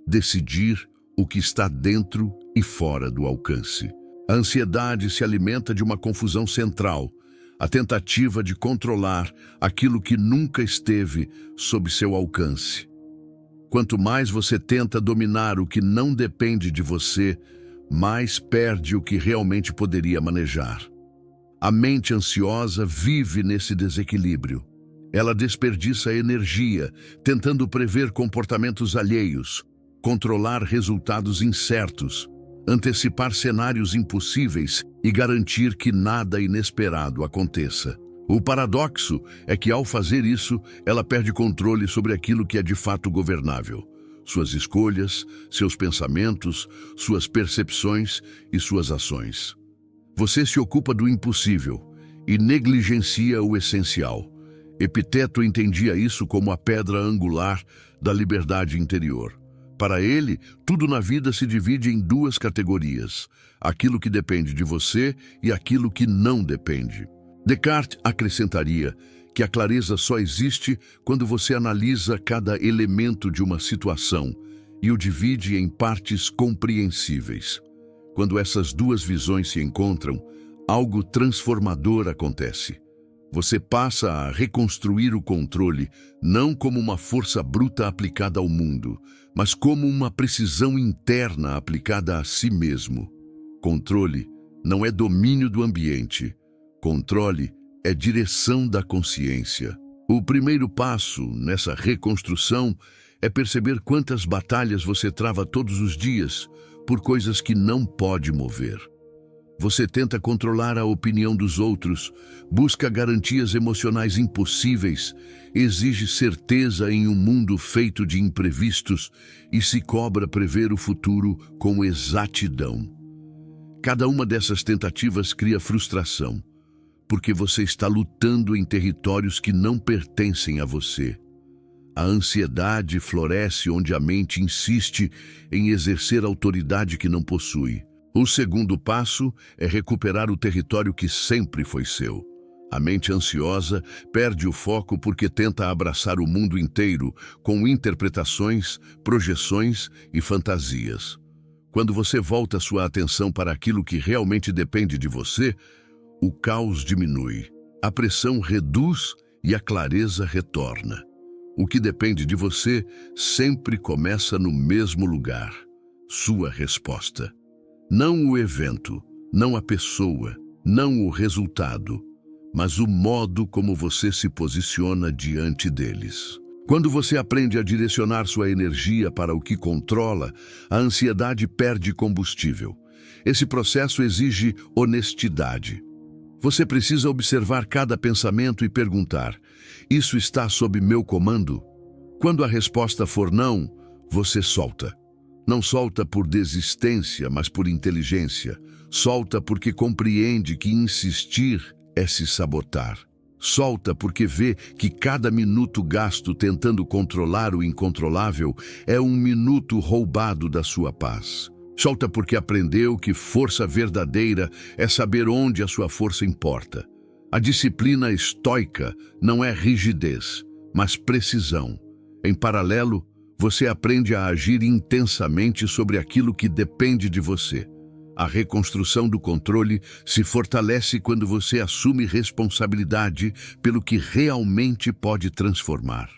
Decidir o que está dentro e fora do alcance. A ansiedade se alimenta de uma confusão central, a tentativa de controlar aquilo que nunca esteve sob seu alcance. Quanto mais você tenta dominar o que não depende de você, mais perde o que realmente poderia manejar. A mente ansiosa vive nesse desequilíbrio. Ela desperdiça energia, tentando prever comportamentos alheios, controlar resultados incertos, antecipar cenários impossíveis e garantir que nada inesperado aconteça. O paradoxo é que, ao fazer isso, ela perde controle sobre aquilo que é de fato governável. Suas escolhas, seus pensamentos, suas percepções e suas ações. Você se ocupa do impossível e negligencia o essencial. Epiteto entendia isso como a pedra angular da liberdade interior. Para ele, tudo na vida se divide em duas categorias: aquilo que depende de você e aquilo que não depende. Descartes acrescentaria que a clareza só existe quando você analisa cada elemento de uma situação e o divide em partes compreensíveis. Quando essas duas visões se encontram, algo transformador acontece. Você passa a reconstruir o controle não como uma força bruta aplicada ao mundo, mas como uma precisão interna aplicada a si mesmo. Controle não é domínio do ambiente. Controle é direção da consciência. O primeiro passo nessa reconstrução é perceber quantas batalhas você trava todos os dias por coisas que não pode mover. Você tenta controlar a opinião dos outros, busca garantias emocionais impossíveis, exige certeza em um mundo feito de imprevistos e se cobra prever o futuro com exatidão. Cada uma dessas tentativas cria frustração, porque você está lutando em territórios que não pertencem a você. A ansiedade floresce onde a mente insiste em exercer autoridade que não possui. O segundo passo é recuperar o território que sempre foi seu. A mente ansiosa perde o foco porque tenta abraçar o mundo inteiro com interpretações, projeções e fantasias. Quando você volta sua atenção para aquilo que realmente depende de você, o caos diminui, a pressão reduz e a clareza retorna. O que depende de você sempre começa no mesmo lugar, sua resposta. Não o evento, não a pessoa, não o resultado, mas o modo como você se posiciona diante deles. Quando você aprende a direcionar sua energia para o que controla, a ansiedade perde combustível. Esse processo exige honestidade. Você precisa observar cada pensamento e perguntar: isso está sob meu comando? Quando a resposta for não, você solta. Não solta por desistência, mas por inteligência. Solta porque compreende que insistir é se sabotar. Solta porque vê que cada minuto gasto tentando controlar o incontrolável é um minuto roubado da sua paz. Solta porque aprendeu que força verdadeira é saber onde a sua força importa. A disciplina estoica não é rigidez, mas precisão. Em paralelo, Você aprende a agir intensamente sobre aquilo que depende de você. A reconstrução do controle se fortalece quando você assume responsabilidade pelo que realmente pode transformar.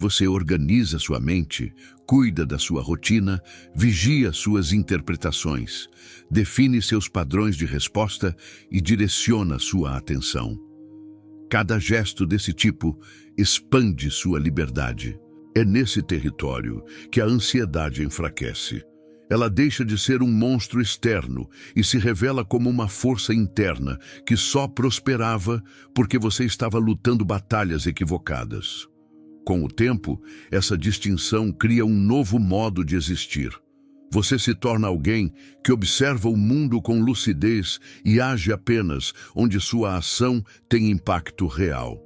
Você organiza sua mente, cuida da sua rotina, vigia suas interpretações, define seus padrões de resposta e direciona sua atenção. Cada gesto desse tipo expande sua liberdade. É nesse território que a ansiedade enfraquece. Ela deixa de ser um monstro externo e se revela como uma força interna que só prosperava porque você estava lutando batalhas equivocadas. Com o tempo, essa distinção cria um novo modo de existir. Você se torna alguém que observa o mundo com lucidez e age apenas onde sua ação tem impacto real.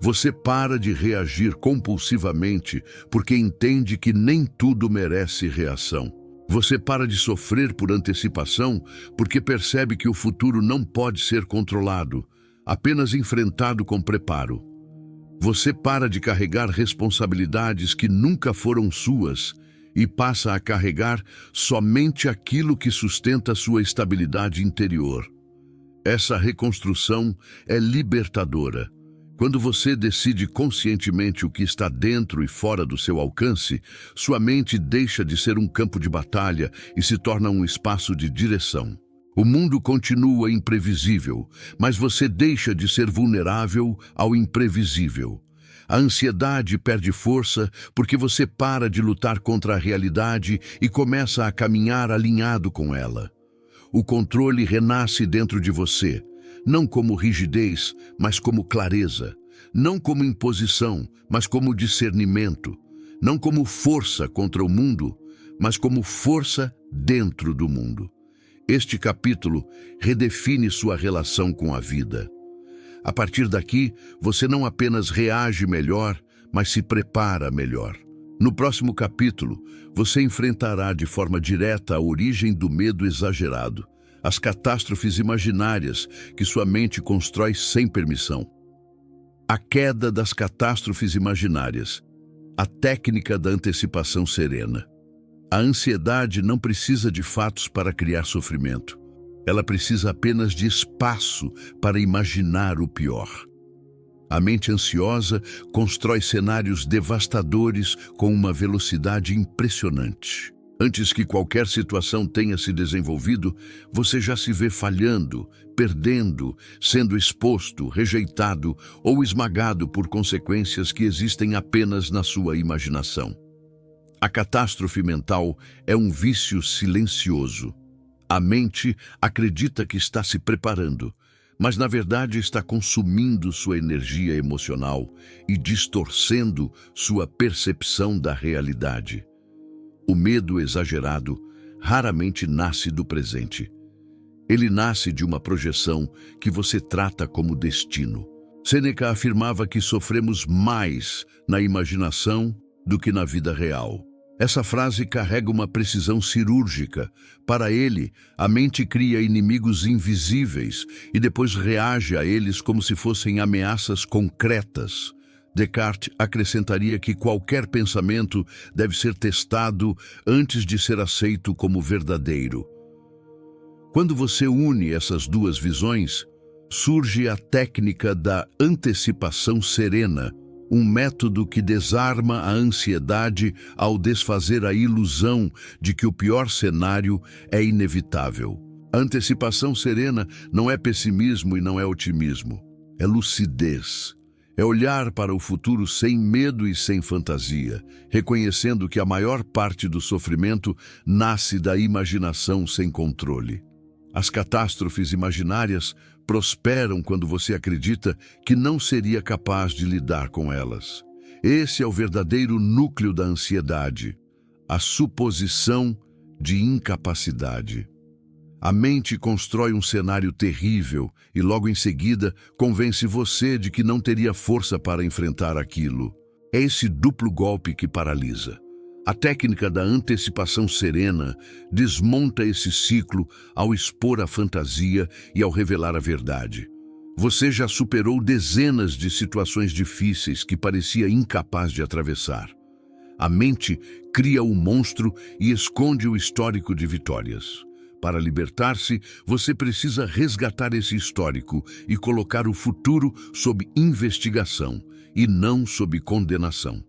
Você para de reagir compulsivamente porque entende que nem tudo merece reação. Você para de sofrer por antecipação porque percebe que o futuro não pode ser controlado, apenas enfrentado com preparo. Você para de carregar responsabilidades que nunca foram suas e passa a carregar somente aquilo que sustenta sua estabilidade interior. Essa reconstrução é libertadora. Quando você decide conscientemente o que está dentro e fora do seu alcance, sua mente deixa de ser um campo de batalha e se torna um espaço de direção. O mundo continua imprevisível, mas você deixa de ser vulnerável ao imprevisível. A ansiedade perde força porque você para de lutar contra a realidade e começa a caminhar alinhado com ela. O controle renasce dentro de você, não como rigidez, mas como clareza. Não como imposição, mas como discernimento. Não como força contra o mundo, mas como força dentro do mundo. Este capítulo redefine sua relação com a vida. A partir daqui, você não apenas reage melhor, mas se prepara melhor. No próximo capítulo, você enfrentará de forma direta a origem do medo exagerado, as catástrofes imaginárias que sua mente constrói sem permissão. A queda das catástrofes imaginárias, a técnica da antecipação serena. A ansiedade não precisa de fatos para criar sofrimento. Ela precisa apenas de espaço para imaginar o pior. A mente ansiosa constrói cenários devastadores com uma velocidade impressionante. Antes que qualquer situação tenha se desenvolvido, você já se vê falhando, perdendo, sendo exposto, rejeitado ou esmagado por consequências que existem apenas na sua imaginação. A catástrofe mental é um vício silencioso. A mente acredita que está se preparando, mas na verdade está consumindo sua energia emocional e distorcendo sua percepção da realidade. O medo exagerado raramente nasce do presente. Ele nasce de uma projeção que você trata como destino. Sêneca afirmava que sofremos mais na imaginação do que na vida real. Essa frase carrega uma precisão cirúrgica. Para ele, a mente cria inimigos invisíveis e depois reage a eles como se fossem ameaças concretas. Descartes acrescentaria que qualquer pensamento deve ser testado antes de ser aceito como verdadeiro. Quando você une essas duas visões, surge a técnica da antecipação serena, um método que desarma a ansiedade ao desfazer a ilusão de que o pior cenário é inevitável. A antecipação serena não é pessimismo e não é otimismo, é lucidez. É olhar para o futuro sem medo e sem fantasia, reconhecendo que a maior parte do sofrimento nasce da imaginação sem controle. As catástrofes imaginárias prosperam quando você acredita que não seria capaz de lidar com elas. Esse é o verdadeiro núcleo da ansiedade, a suposição de incapacidade. A mente constrói um cenário terrível e logo em seguida convence você de que não teria força para enfrentar aquilo. É esse duplo golpe que paralisa. A técnica da antecipação serena desmonta esse ciclo ao expor a fantasia e ao revelar a verdade. Você já superou dezenas de situações difíceis que parecia incapaz de atravessar. A mente cria o monstro e esconde o histórico de vitórias. Para libertar-se, você precisa resgatar esse histórico e colocar o futuro sob investigação e não sob condenação.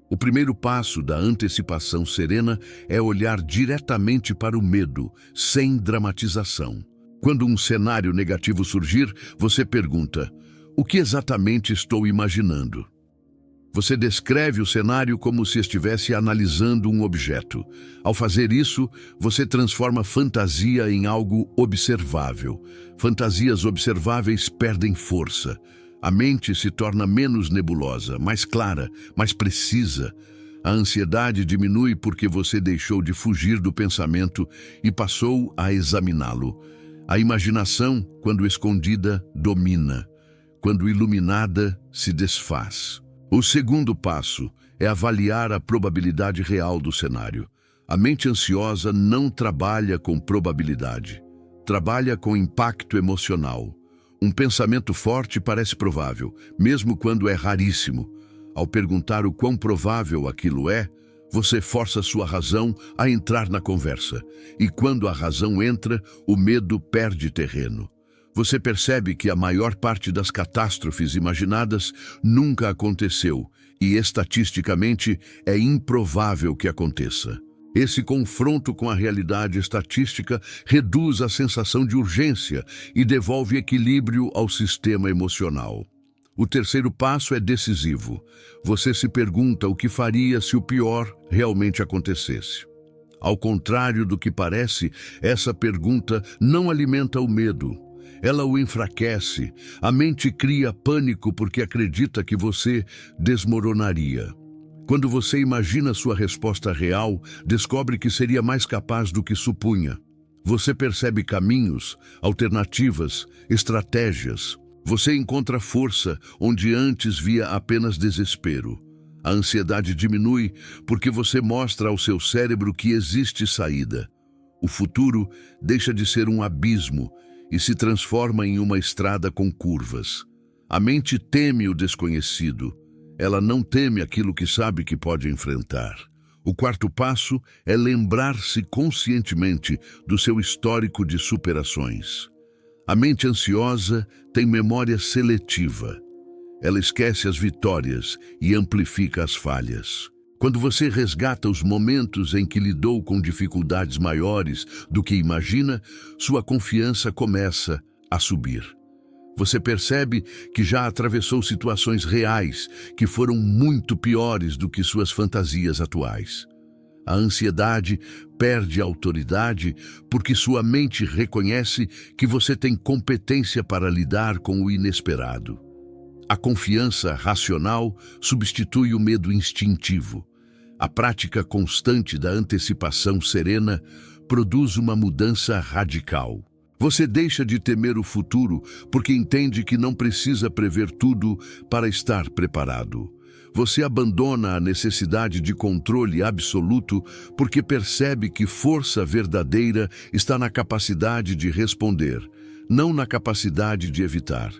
O primeiro passo da antecipação serena é olhar diretamente para o medo, sem dramatização. Quando um cenário negativo surgir, você pergunta: o que exatamente estou imaginando? Você descreve o cenário como se estivesse analisando um objeto. Ao fazer isso, você transforma fantasia em algo observável. Fantasias observáveis perdem força. A mente se torna menos nebulosa, mais clara, mais precisa. A ansiedade diminui porque você deixou de fugir do pensamento e passou a examiná-lo. A imaginação, quando escondida, domina. Quando iluminada, se desfaz. O segundo passo é avaliar a probabilidade real do cenário. A mente ansiosa não trabalha com probabilidade, trabalha com impacto emocional. Um pensamento forte parece provável, mesmo quando é raríssimo. Ao perguntar o quão provável aquilo é, você força sua razão a entrar na conversa. E quando a razão entra, o medo perde terreno. Você percebe que a maior parte das catástrofes imaginadas nunca aconteceu e, estatisticamente, é improvável que aconteça. Esse confronto com a realidade estatística reduz a sensação de urgência e devolve equilíbrio ao sistema emocional. O terceiro passo é decisivo. Você se pergunta o que faria se o pior realmente acontecesse. Ao contrário do que parece, essa pergunta não alimenta o medo. Ela o enfraquece. A mente cria pânico porque acredita que você desmoronaria. Quando você imagina sua resposta real, descobre que seria mais capaz do que supunha. Você percebe caminhos, alternativas, estratégias. Você encontra força onde antes via apenas desespero. A ansiedade diminui porque você mostra ao seu cérebro que existe saída. O futuro deixa de ser um abismo e se transforma em uma estrada com curvas. A mente teme o desconhecido. Ela não teme aquilo que sabe que pode enfrentar. O quarto passo é lembrar-se conscientemente do seu histórico de superações. A mente ansiosa tem memória seletiva. Ela esquece as vitórias e amplifica as falhas. Quando você resgata os momentos em que lidou com dificuldades maiores do que imagina, sua confiança começa a subir. Você percebe que já atravessou situações reais que foram muito piores do que suas fantasias atuais. A ansiedade perde autoridade porque sua mente reconhece que você tem competência para lidar com o inesperado. A confiança racional substitui o medo instintivo. A prática constante da antecipação serena produz uma mudança radical. Você deixa de temer o futuro porque entende que não precisa prever tudo para estar preparado. Você abandona a necessidade de controle absoluto porque percebe que força verdadeira está na capacidade de responder, não na capacidade de evitar.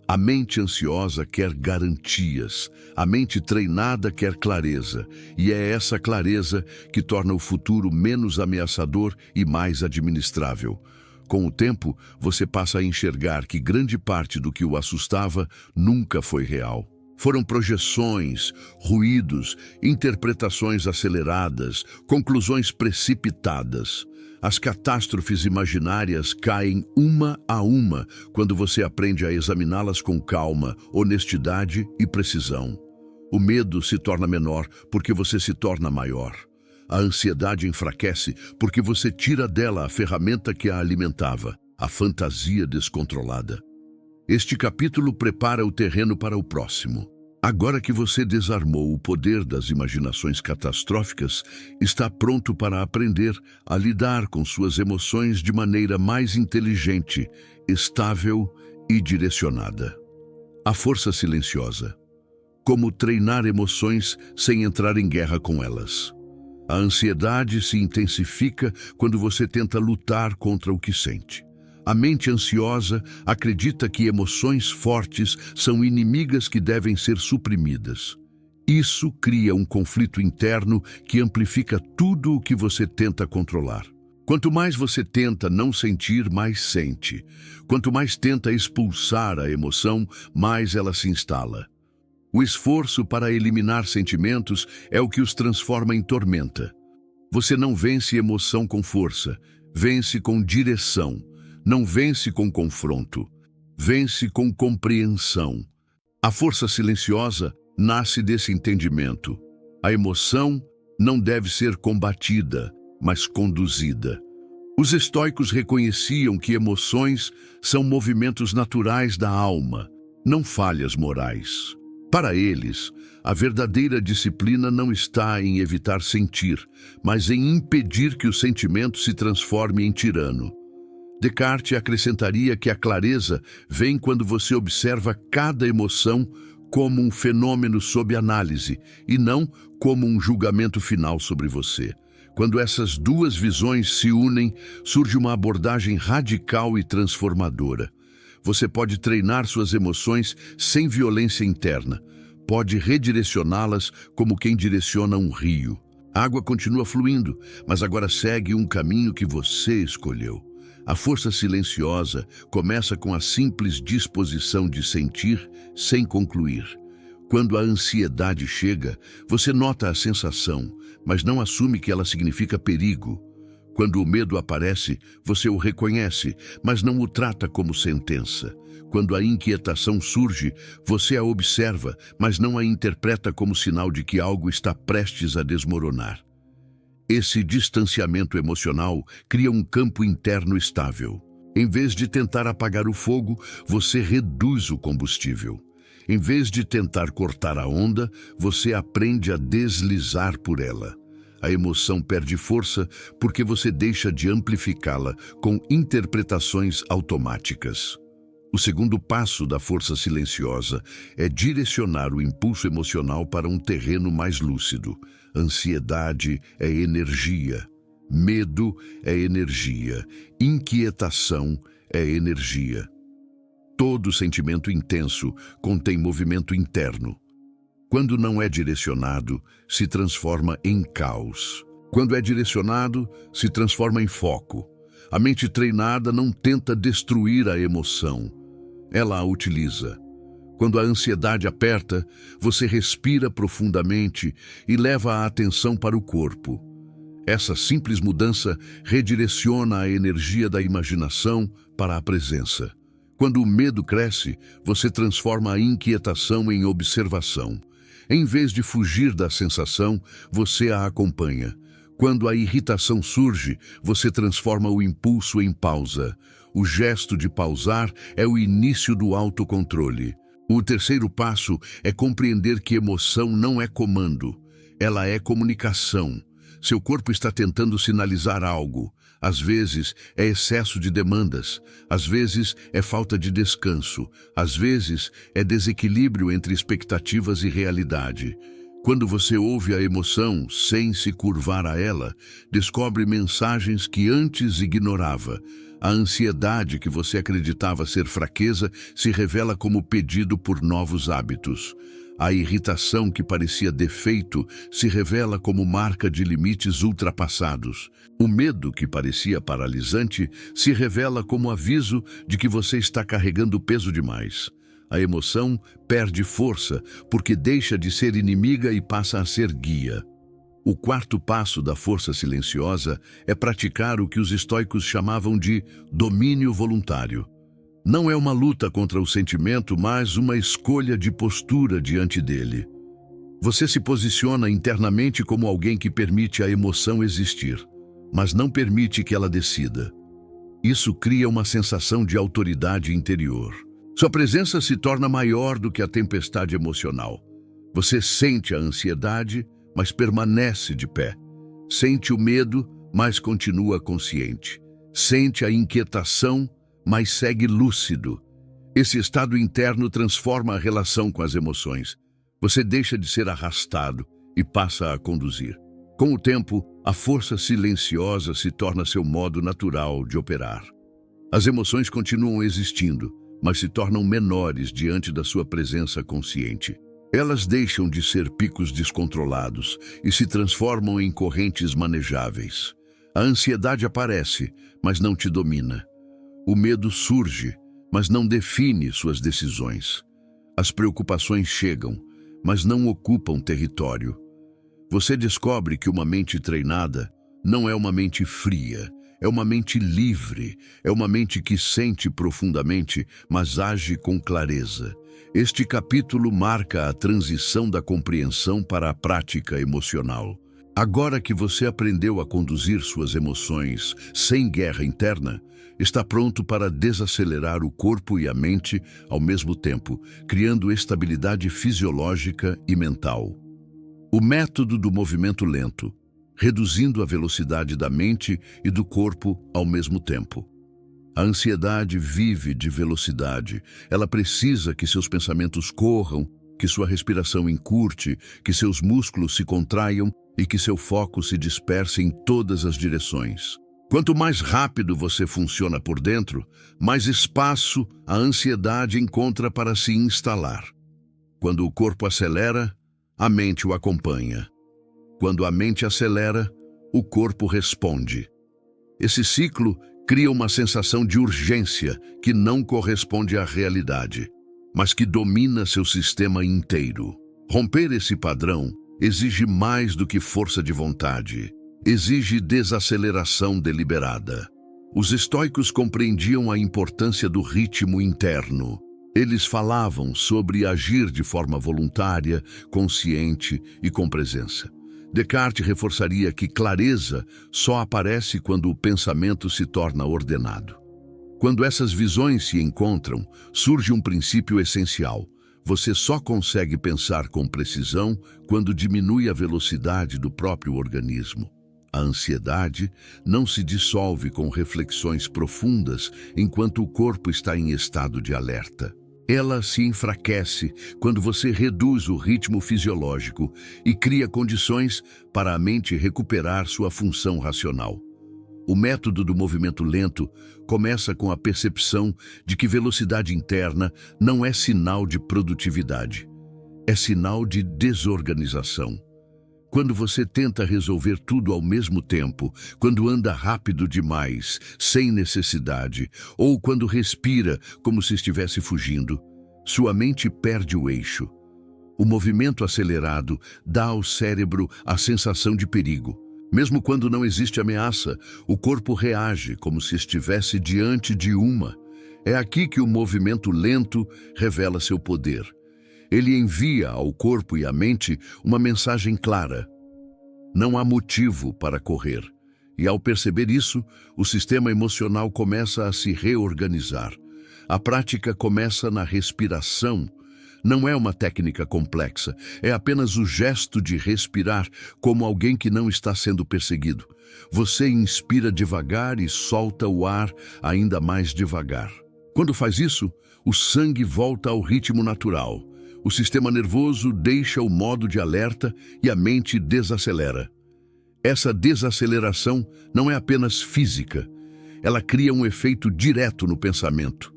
A mente ansiosa quer garantias, a mente treinada quer clareza, e é essa clareza que torna o futuro menos ameaçador e mais administrável. Com o tempo, você passa a enxergar que grande parte do que o assustava nunca foi real. Foram projeções, ruídos, interpretações aceleradas, conclusões precipitadas. As catástrofes imaginárias caem uma a uma quando você aprende a examiná-las com calma, honestidade e precisão. O medo se torna menor porque você se torna maior. A ansiedade enfraquece porque você tira dela a ferramenta que a alimentava, a fantasia descontrolada. Este capítulo prepara o terreno para o próximo. Agora que você desarmou o poder das imaginações catastróficas, está pronto para aprender a lidar com suas emoções de maneira mais inteligente, estável e direcionada. A força silenciosa. Como treinar emoções sem entrar em guerra com elas. A ansiedade se intensifica quando você tenta lutar contra o que sente. A mente ansiosa acredita que emoções fortes são inimigas que devem ser suprimidas. Isso cria um conflito interno que amplifica tudo o que você tenta controlar. Quanto mais você tenta não sentir, mais sente. Quanto mais tenta expulsar a emoção, mais ela se instala. O esforço para eliminar sentimentos é o que os transforma em tormenta. Você não vence emoção com força, vence com direção. Não vence com confronto, vence com compreensão. A força silenciosa nasce desse entendimento. A emoção não deve ser combatida, mas conduzida. Os estoicos reconheciam que emoções são movimentos naturais da alma, não falhas morais. Para eles, a verdadeira disciplina não está em evitar sentir, mas em impedir que o sentimento se transforme em tirano. Descartes acrescentaria que a clareza vem quando você observa cada emoção como um fenômeno sob análise e não como um julgamento final sobre você. Quando essas duas visões se unem, surge uma abordagem radical e transformadora. Você pode treinar suas emoções sem violência interna. Pode redirecioná-las como quem direciona um rio. A água continua fluindo, mas agora segue um caminho que você escolheu. A força silenciosa começa com a simples disposição de sentir sem concluir. Quando a ansiedade chega, você nota a sensação, mas não assume que ela significa perigo. Quando o medo aparece, você o reconhece, mas não o trata como sentença. Quando a inquietação surge, você a observa, mas não a interpreta como sinal de que algo está prestes a desmoronar. Esse distanciamento emocional cria um campo interno estável. Em vez de tentar apagar o fogo, você reduz o combustível. Em vez de tentar cortar a onda, você aprende a deslizar por ela. A emoção perde força porque você deixa de amplificá-la com interpretações automáticas. O segundo passo da força silenciosa é direcionar o impulso emocional para um terreno mais lúcido. Ansiedade é energia, medo é energia, inquietação é energia. Todo sentimento intenso contém movimento interno. Quando não é direcionado, se transforma em caos. Quando é direcionado, se transforma em foco. A mente treinada não tenta destruir a emoção, ela a utiliza. Quando a ansiedade aperta, você respira profundamente e leva a atenção para o corpo. Essa simples mudança redireciona a energia da imaginação para a presença. Quando o medo cresce, você transforma a inquietação em observação. Em vez de fugir da sensação, você a acompanha. Quando a irritação surge, você transforma o impulso em pausa. O gesto de pausar é o início do autocontrole. O terceiro passo é compreender que emoção não é comando, ela é comunicação. Seu corpo está tentando sinalizar algo. Às vezes é excesso de demandas, às vezes é falta de descanso, às vezes é desequilíbrio entre expectativas e realidade. Quando você ouve a emoção sem se curvar a ela, descobre mensagens que antes ignorava. A ansiedade que você acreditava ser fraqueza se revela como pedido por novos hábitos. A irritação que parecia defeito se revela como marca de limites ultrapassados. O medo que parecia paralisante se revela como aviso de que você está carregando peso demais. A emoção perde força porque deixa de ser inimiga e passa a ser guia. O quarto passo da força silenciosa é praticar o que os estoicos chamavam de domínio voluntário. Não é uma luta contra o sentimento, mas uma escolha de postura diante dele. Você se posiciona internamente como alguém que permite a emoção existir, mas não permite que ela decida. Isso cria uma sensação de autoridade interior. Sua presença se torna maior do que a tempestade emocional. Você sente a ansiedade, mas permanece de pé. Sente o medo, mas continua consciente. Sente a inquietação, mas segue lúcido. Esse estado interno transforma a relação com as emoções. Você deixa de ser arrastado e passa a conduzir. Com o tempo, a força silenciosa se torna seu modo natural de operar. As emoções continuam existindo, mas se tornam menores diante da sua presença consciente. Elas deixam de ser picos descontrolados e se transformam em correntes manejáveis. A ansiedade aparece, mas não te domina. O medo surge, mas não define suas decisões. As preocupações chegam, mas não ocupam território. Você descobre que uma mente treinada não é uma mente fria, é uma mente livre, é uma mente que sente profundamente, mas age com clareza. Este capítulo marca a transição da compreensão para a prática emocional. Agora que você aprendeu a conduzir suas emoções sem guerra interna, está pronto para desacelerar o corpo e a mente ao mesmo tempo, criando estabilidade fisiológica e mental. O método do movimento lento, reduzindo a velocidade da mente e do corpo ao mesmo tempo. A ansiedade vive de velocidade. Ela precisa que seus pensamentos corram, que sua respiração encurte, que seus músculos se contraiam e que seu foco se disperse em todas as direções. Quanto mais rápido você funciona por dentro, mais espaço a ansiedade encontra para se instalar. Quando o corpo acelera, a mente o acompanha. Quando a mente acelera, o corpo responde. Esse ciclo cria uma sensação de urgência que não corresponde à realidade, mas que domina seu sistema inteiro. Romper esse padrão exige mais do que força de vontade, exige desaceleração deliberada. Os estoicos compreendiam a importância do ritmo interno. Eles falavam sobre agir de forma voluntária, consciente e com presença. Descartes reforçaria que clareza só aparece quando o pensamento se torna ordenado. Quando essas visões se encontram, surge um princípio essencial. Você só consegue pensar com precisão quando diminui a velocidade do próprio organismo. A ansiedade não se dissolve com reflexões profundas enquanto o corpo está em estado de alerta. Ela se enfraquece quando você reduz o ritmo fisiológico e cria condições para a mente recuperar sua função racional. O método do movimento lento começa com a percepção de que velocidade interna não é sinal de produtividade, é sinal de desorganização. Quando você tenta resolver tudo ao mesmo tempo, quando anda rápido demais, sem necessidade, ou quando respira como se estivesse fugindo, sua mente perde o eixo. O movimento acelerado dá ao cérebro a sensação de perigo. Mesmo quando não existe ameaça, o corpo reage como se estivesse diante de uma. É aqui que o movimento lento revela seu poder. Ele envia ao corpo e à mente uma mensagem clara. Não há motivo para correr. E ao perceber isso, o sistema emocional começa a se reorganizar. A prática começa na respiração. Não é uma técnica complexa, é apenas o gesto de respirar como alguém que não está sendo perseguido. Você inspira devagar e solta o ar ainda mais devagar. Quando faz isso, o sangue volta ao ritmo natural. O sistema nervoso deixa o modo de alerta e a mente desacelera. Essa desaceleração não é apenas física. Ela cria um efeito direto no pensamento.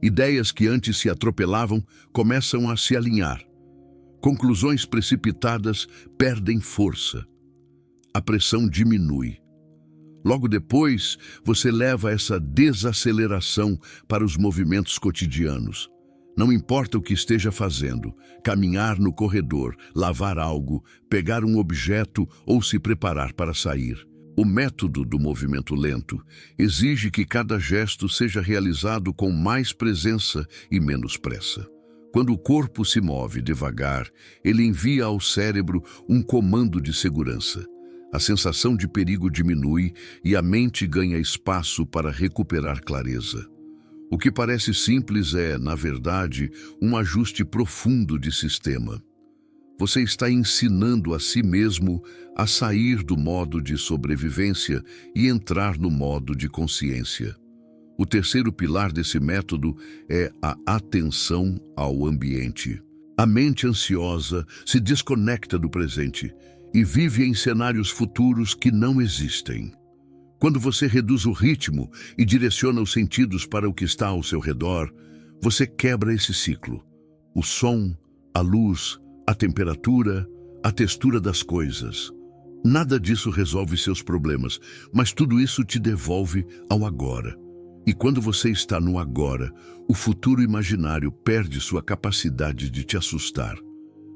Ideias que antes se atropelavam começam a se alinhar. Conclusões precipitadas perdem força. A pressão diminui. Logo depois, você leva essa desaceleração para os movimentos cotidianos. Não importa o que esteja fazendo, caminhar no corredor, lavar algo, pegar um objeto ou se preparar para sair. O método do movimento lento exige que cada gesto seja realizado com mais presença e menos pressa. Quando o corpo se move devagar, ele envia ao cérebro um comando de segurança. A sensação de perigo diminui e a mente ganha espaço para recuperar clareza. O que parece simples é, na verdade, um ajuste profundo de sistema. Você está ensinando a si mesmo a sair do modo de sobrevivência e entrar no modo de consciência. O terceiro pilar desse método é a atenção ao ambiente. A mente ansiosa se desconecta do presente e vive em cenários futuros que não existem. Quando você reduz o ritmo e direciona os sentidos para o que está ao seu redor, você quebra esse ciclo. O som, a luz, a temperatura, a textura das coisas. Nada disso resolve seus problemas, mas tudo isso te devolve ao agora. E quando você está no agora, o futuro imaginário perde sua capacidade de te assustar.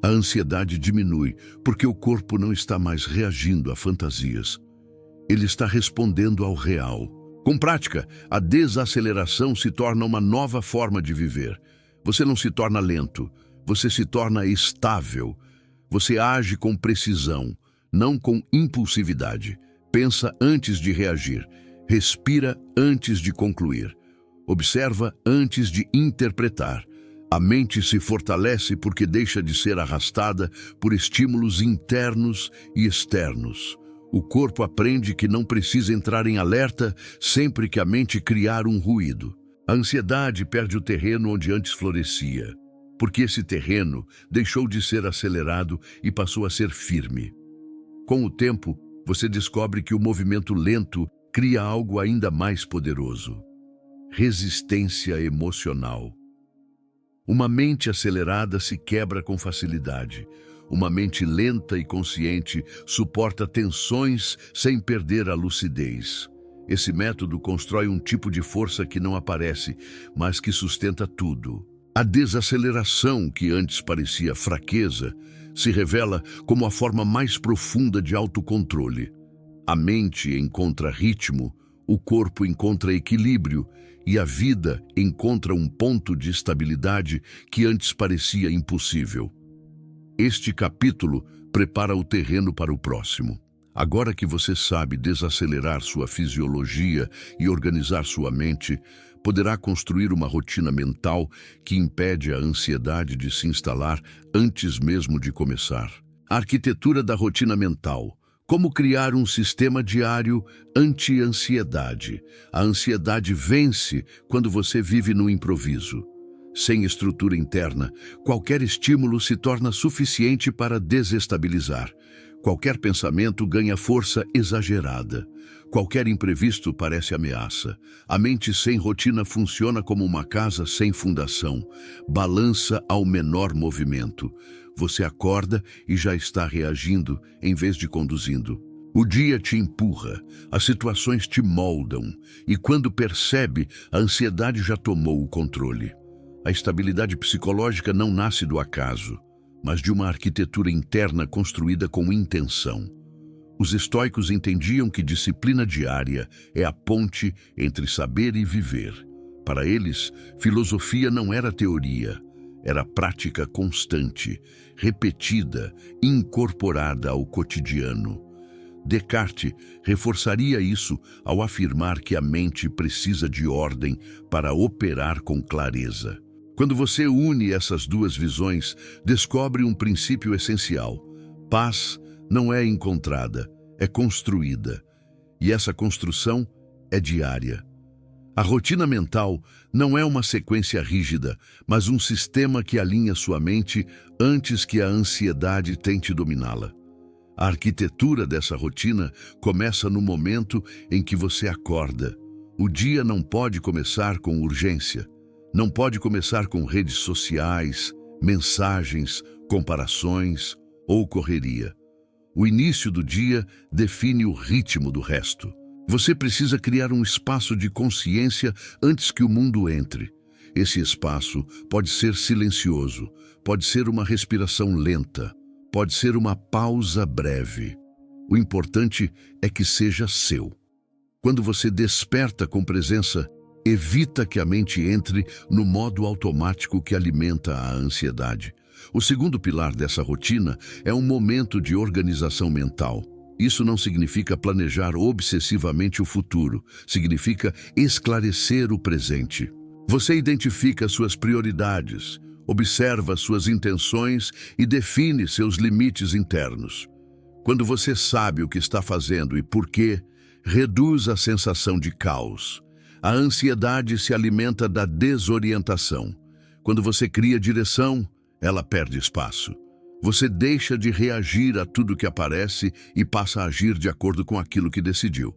A ansiedade diminui porque o corpo não está mais reagindo a fantasias. Ele está respondendo ao real. Com prática, a desaceleração se torna uma nova forma de viver. Você não se torna lento, você se torna estável. Você age com precisão, não com impulsividade. Pensa antes de reagir. Respira antes de concluir. Observa antes de interpretar. A mente se fortalece porque deixa de ser arrastada por estímulos internos e externos. O corpo aprende que não precisa entrar em alerta sempre que a mente criar um ruído. A ansiedade perde o terreno onde antes florescia, porque esse terreno deixou de ser acelerado e passou a ser firme. Com o tempo, você descobre que o movimento lento cria algo ainda mais poderoso: resistência emocional. Uma mente acelerada se quebra com facilidade. Uma mente lenta e consciente suporta tensões sem perder a lucidez. Esse método constrói um tipo de força que não aparece, mas que sustenta tudo. A desaceleração, que antes parecia fraqueza, se revela como a forma mais profunda de autocontrole. A mente encontra ritmo, o corpo encontra equilíbrio e a vida encontra um ponto de estabilidade que antes parecia impossível. Este capítulo prepara o terreno para o próximo. Agora que você sabe desacelerar sua fisiologia e organizar sua mente, poderá construir uma rotina mental que impede a ansiedade de se instalar antes mesmo de começar. A arquitetura da rotina mental. Como criar um sistema diário anti-ansiedade. A ansiedade vence quando você vive no improviso. Sem estrutura interna, qualquer estímulo se torna suficiente para desestabilizar. Qualquer pensamento ganha força exagerada. Qualquer imprevisto parece ameaça. A mente sem rotina funciona como uma casa sem fundação. Balança ao menor movimento. Você acorda e já está reagindo em vez de conduzindo. O dia te empurra, as situações te moldam, e quando percebe, a ansiedade já tomou o controle. A estabilidade psicológica não nasce do acaso, mas de uma arquitetura interna construída com intenção. Os estoicos entendiam que disciplina diária é a ponte entre saber e viver. Para eles, filosofia não era teoria, era prática constante, repetida, incorporada ao cotidiano. Descartes reforçaria isso ao afirmar que a mente precisa de ordem para operar com clareza. Quando você une essas duas visões, descobre um princípio essencial: paz não é encontrada, é construída. E essa construção é diária. A rotina mental não é uma sequência rígida, mas um sistema que alinha sua mente antes que a ansiedade tente dominá-la. A arquitetura dessa rotina começa no momento em que você acorda. O dia não pode começar com urgência. Não pode começar com redes sociais, mensagens, comparações ou correria. O início do dia define o ritmo do resto. Você precisa criar um espaço de consciência antes que o mundo entre. Esse espaço pode ser silencioso, pode ser uma respiração lenta, pode ser uma pausa breve. O importante é que seja seu. Quando você desperta com presença, evita que a mente entre no modo automático que alimenta a ansiedade. O segundo pilar dessa rotina é um momento de organização mental. Isso não significa planejar obsessivamente o futuro, significa esclarecer o presente. Você identifica suas prioridades, observa suas intenções e define seus limites internos. Quando você sabe o que está fazendo e por quê, reduz a sensação de caos. A ansiedade se alimenta da desorientação. Quando você cria direção, ela perde espaço. Você deixa de reagir a tudo que aparece e passa a agir de acordo com aquilo que decidiu.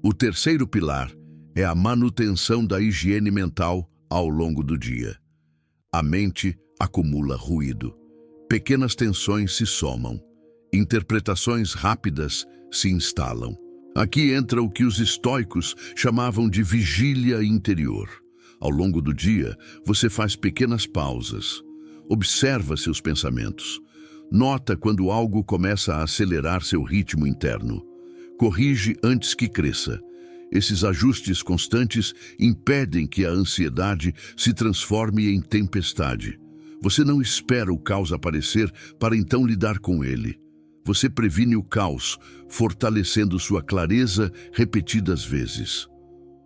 O terceiro pilar é a manutenção da higiene mental ao longo do dia. A mente acumula ruído. Pequenas tensões se somam. Interpretações rápidas se instalam. Aqui entra o que os estoicos chamavam de vigília interior. Ao longo do dia, você faz pequenas pausas. Observa seus pensamentos. Nota quando algo começa a acelerar seu ritmo interno. Corrige antes que cresça. Esses ajustes constantes impedem que a ansiedade se transforme em tempestade. Você não espera o caos aparecer para então lidar com ele. Você previne o caos, fortalecendo sua clareza repetidas vezes.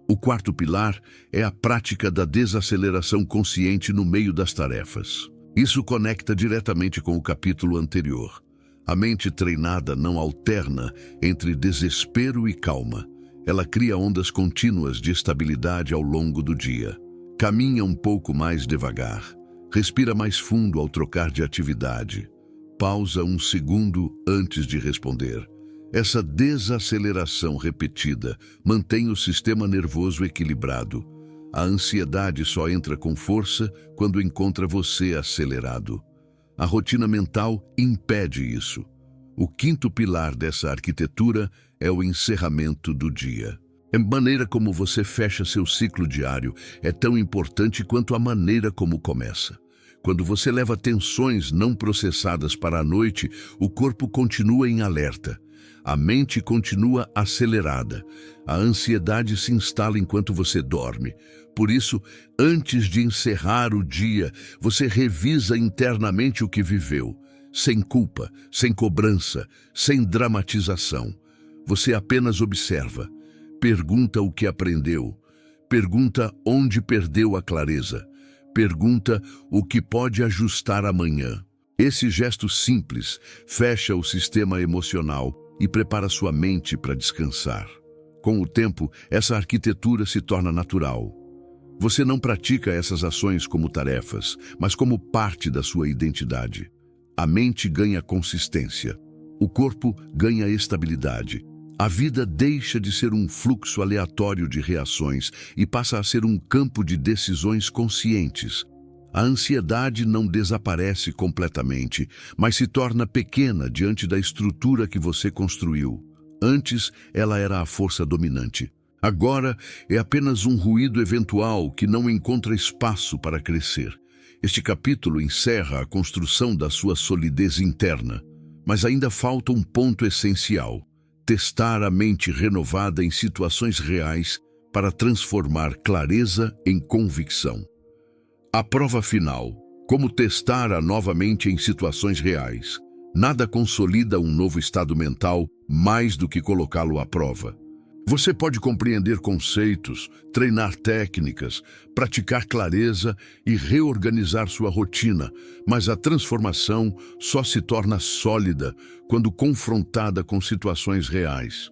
O quarto pilar é a prática da desaceleração consciente no meio das tarefas. Isso conecta diretamente com o capítulo anterior. A mente treinada não alterna entre desespero e calma. Ela cria ondas contínuas de estabilidade ao longo do dia. Caminha um pouco mais devagar. Respira mais fundo ao trocar de atividade. Pausa um segundo antes de responder. Essa desaceleração repetida mantém o sistema nervoso equilibrado. A ansiedade só entra com força quando encontra você acelerado. A rotina mental impede isso. O quinto pilar dessa arquitetura é o encerramento do dia. A maneira como você fecha seu ciclo diário é tão importante quanto a maneira como começa. Quando você leva tensões não processadas para a noite, o corpo continua em alerta. A mente continua acelerada. A ansiedade se instala enquanto você dorme. Por isso, antes de encerrar o dia, você revisa internamente o que viveu. Sem culpa, sem cobrança, sem dramatização. Você apenas observa. Pergunta o que aprendeu. Pergunta onde perdeu a clareza. Pergunta o que pode ajustar amanhã. Esse gesto simples fecha o sistema emocional e prepara sua mente para descansar. Com o tempo, essa arquitetura se torna natural. Você não pratica essas ações como tarefas, mas como parte da sua identidade. A mente ganha consistência. O corpo ganha estabilidade. A vida deixa de ser um fluxo aleatório de reações e passa a ser um campo de decisões conscientes. A ansiedade não desaparece completamente, mas se torna pequena diante da estrutura que você construiu. Antes, ela era a força dominante. Agora, é apenas um ruído eventual que não encontra espaço para crescer. Este capítulo encerra a construção da sua solidez interna, mas ainda falta um ponto essencial: testar a mente renovada em situações reais para transformar clareza em convicção. A prova final: como testar a nova mente em situações reais. Nada consolida um novo estado mental mais do que colocá-lo à prova. Você pode compreender conceitos, treinar técnicas, praticar clareza e reorganizar sua rotina, mas a transformação só se torna sólida quando confrontada com situações reais.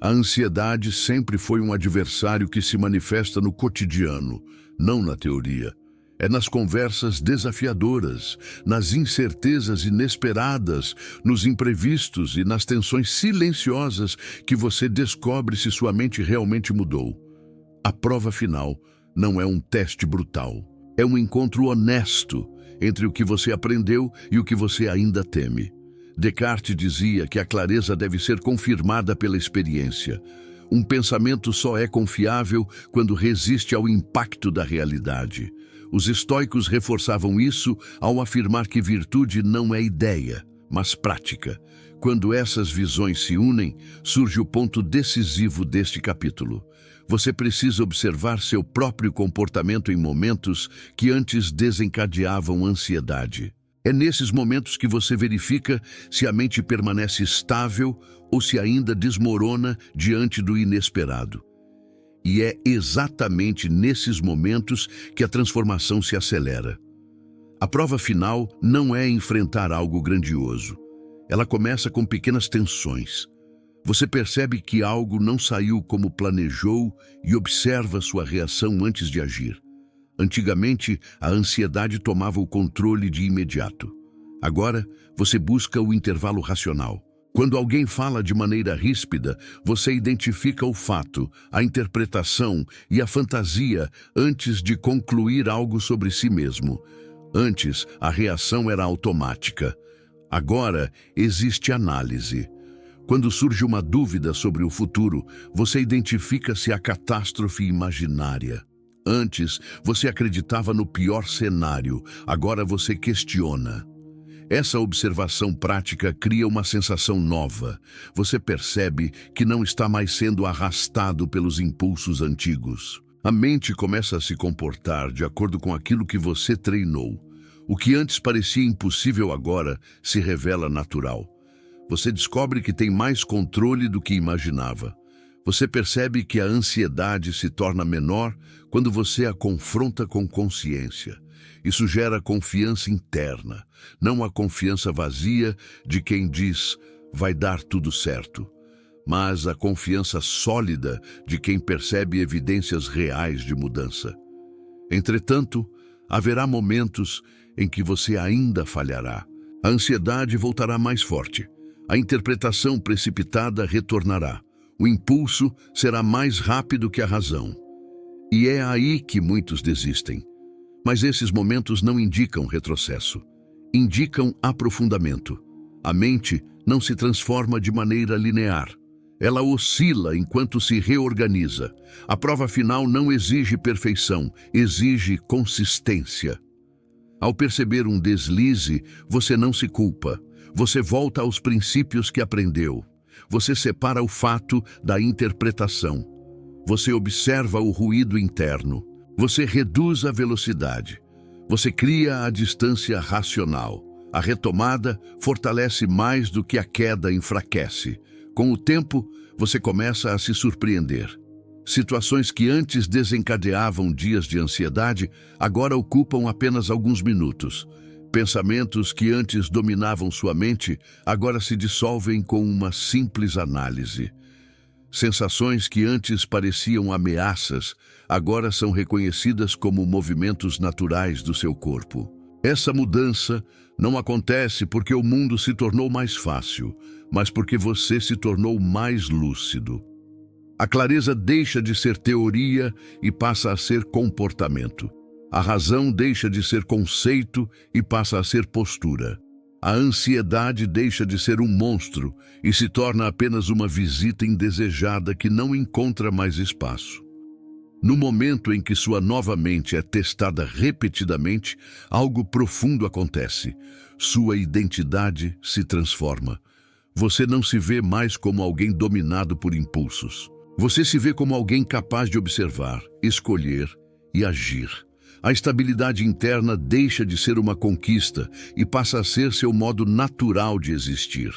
A ansiedade sempre foi um adversário que se manifesta no cotidiano, não na teoria. É nas conversas desafiadoras, nas incertezas inesperadas, nos imprevistos e nas tensões silenciosas que você descobre se sua mente realmente mudou. A prova final não é um teste brutal. É um encontro honesto entre o que você aprendeu e o que você ainda teme. Descartes dizia que a clareza deve ser confirmada pela experiência. Um pensamento só é confiável quando resiste ao impacto da realidade. Os estoicos reforçavam isso ao afirmar que virtude não é ideia, mas prática. Quando essas visões se unem, surge o ponto decisivo deste capítulo. Você precisa observar seu próprio comportamento em momentos que antes desencadeavam ansiedade. É nesses momentos que você verifica se a mente permanece estável ou se ainda desmorona diante do inesperado. E é exatamente nesses momentos que a transformação se acelera. A prova final não é enfrentar algo grandioso. Ela começa com pequenas tensões. Você percebe que algo não saiu como planejou e observa sua reação antes de agir. Antigamente, a ansiedade tomava o controle de imediato. Agora, você busca o intervalo racional. Quando alguém fala de maneira ríspida, você identifica o fato, a interpretação e a fantasia antes de concluir algo sobre si mesmo. Antes, a reação era automática. Agora, existe análise. Quando surge uma dúvida sobre o futuro, você identifica se a catástrofe imaginária. Antes, você acreditava no pior cenário, agora você questiona. Essa observação prática cria uma sensação nova. Você percebe que não está mais sendo arrastado pelos impulsos antigos. A mente começa a se comportar de acordo com aquilo que você treinou. O que antes parecia impossível agora se revela natural. Você descobre que tem mais controle do que imaginava. Você percebe que a ansiedade se torna menor quando você a confronta com consciência. Isso gera confiança interna, não a confiança vazia de quem diz vai dar tudo certo, mas a confiança sólida de quem percebe evidências reais de mudança. Entretanto, haverá momentos em que você ainda falhará. A ansiedade voltará mais forte. A interpretação precipitada retornará. O impulso será mais rápido que a razão. E é aí que muitos desistem. Mas esses momentos não indicam retrocesso. Indicam aprofundamento. A mente não se transforma de maneira linear. Ela oscila enquanto se reorganiza. A prova final não exige perfeição, exige consistência. Ao perceber um deslize, você não se culpa. Você volta aos princípios que aprendeu. Você separa o fato da interpretação. Você observa o ruído interno. Você reduz a velocidade. Você cria a distância racional. A retomada fortalece mais do que a queda enfraquece. Com o tempo, você começa a se surpreender. Situações que antes desencadeavam dias de ansiedade, agora ocupam apenas alguns minutos. Pensamentos que antes dominavam sua mente, agora se dissolvem com uma simples análise. Sensações que antes pareciam ameaças, agora são reconhecidas como movimentos naturais do seu corpo. Essa mudança não acontece porque o mundo se tornou mais fácil, mas porque você se tornou mais lúcido. A clareza deixa de ser teoria e passa a ser comportamento. A razão deixa de ser conceito e passa a ser postura. A ansiedade deixa de ser um monstro e se torna apenas uma visita indesejada que não encontra mais espaço. No momento em que sua nova mente é testada repetidamente, algo profundo acontece. Sua identidade se transforma. Você não se vê mais como alguém dominado por impulsos. Você se vê como alguém capaz de observar, escolher e agir. A estabilidade interna deixa de ser uma conquista e passa a ser seu modo natural de existir.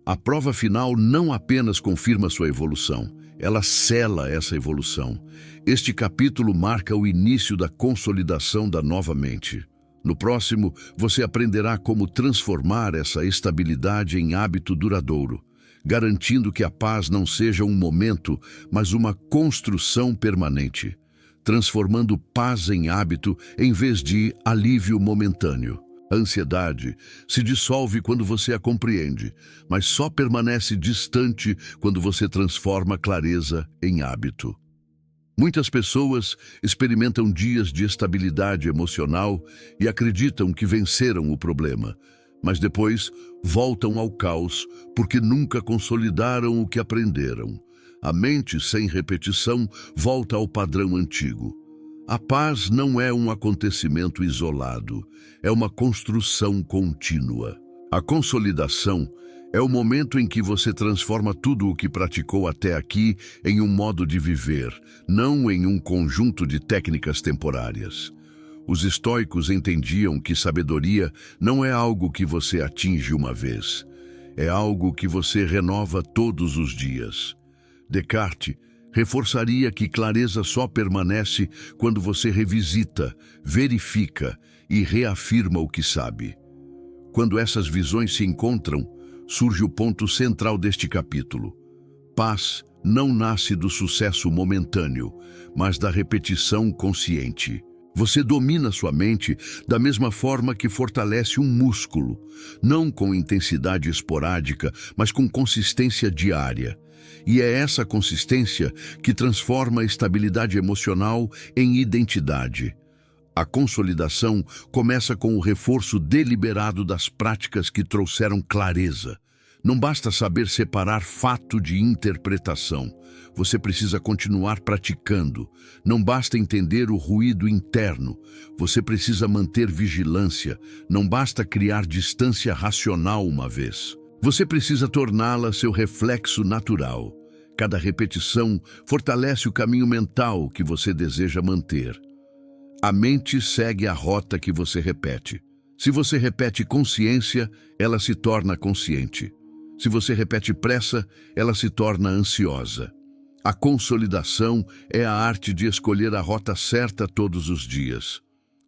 A prova final não apenas confirma sua evolução, ela sela essa evolução. Este capítulo marca o início da consolidação da nova mente. No próximo, você aprenderá como transformar essa estabilidade em hábito duradouro, garantindo que a paz não seja um momento, mas uma construção permanente, transformando paz em hábito em vez de alívio momentâneo. A ansiedade se dissolve quando você a compreende, mas só permanece distante quando você transforma clareza em hábito. Muitas pessoas experimentam dias de estabilidade emocional e acreditam que venceram o problema, mas depois voltam ao caos porque nunca consolidaram o que aprenderam. A mente, sem repetição, volta ao padrão antigo. A paz não é um acontecimento isolado, é uma construção contínua. A consolidação é o momento em que você transforma tudo o que praticou até aqui em um modo de viver, não em um conjunto de técnicas temporárias. Os estoicos entendiam que sabedoria não é algo que você atinge uma vez, é algo que você renova todos os dias. Descartes reforçaria que clareza só permanece quando você revisita, verifica e reafirma o que sabe. Quando essas visões se encontram, surge o ponto central deste capítulo. Paz não nasce do sucesso momentâneo, mas da repetição consciente. Você domina sua mente da mesma forma que fortalece um músculo, não com intensidade esporádica, mas com consistência diária. E é essa consistência que transforma a estabilidade emocional em identidade. A consolidação começa com o reforço deliberado das práticas que trouxeram clareza. Não basta saber separar fato de interpretação. Você precisa continuar praticando. Não basta entender o ruído interno. Você precisa manter vigilância. Não basta criar distância racional uma vez. Você precisa torná-la seu reflexo natural. Cada repetição fortalece o caminho mental que você deseja manter. A mente segue a rota que você repete. Se você repete consciência, ela se torna consciente. Se você repete pressa, ela se torna ansiosa. A consolidação é a arte de escolher a rota certa todos os dias.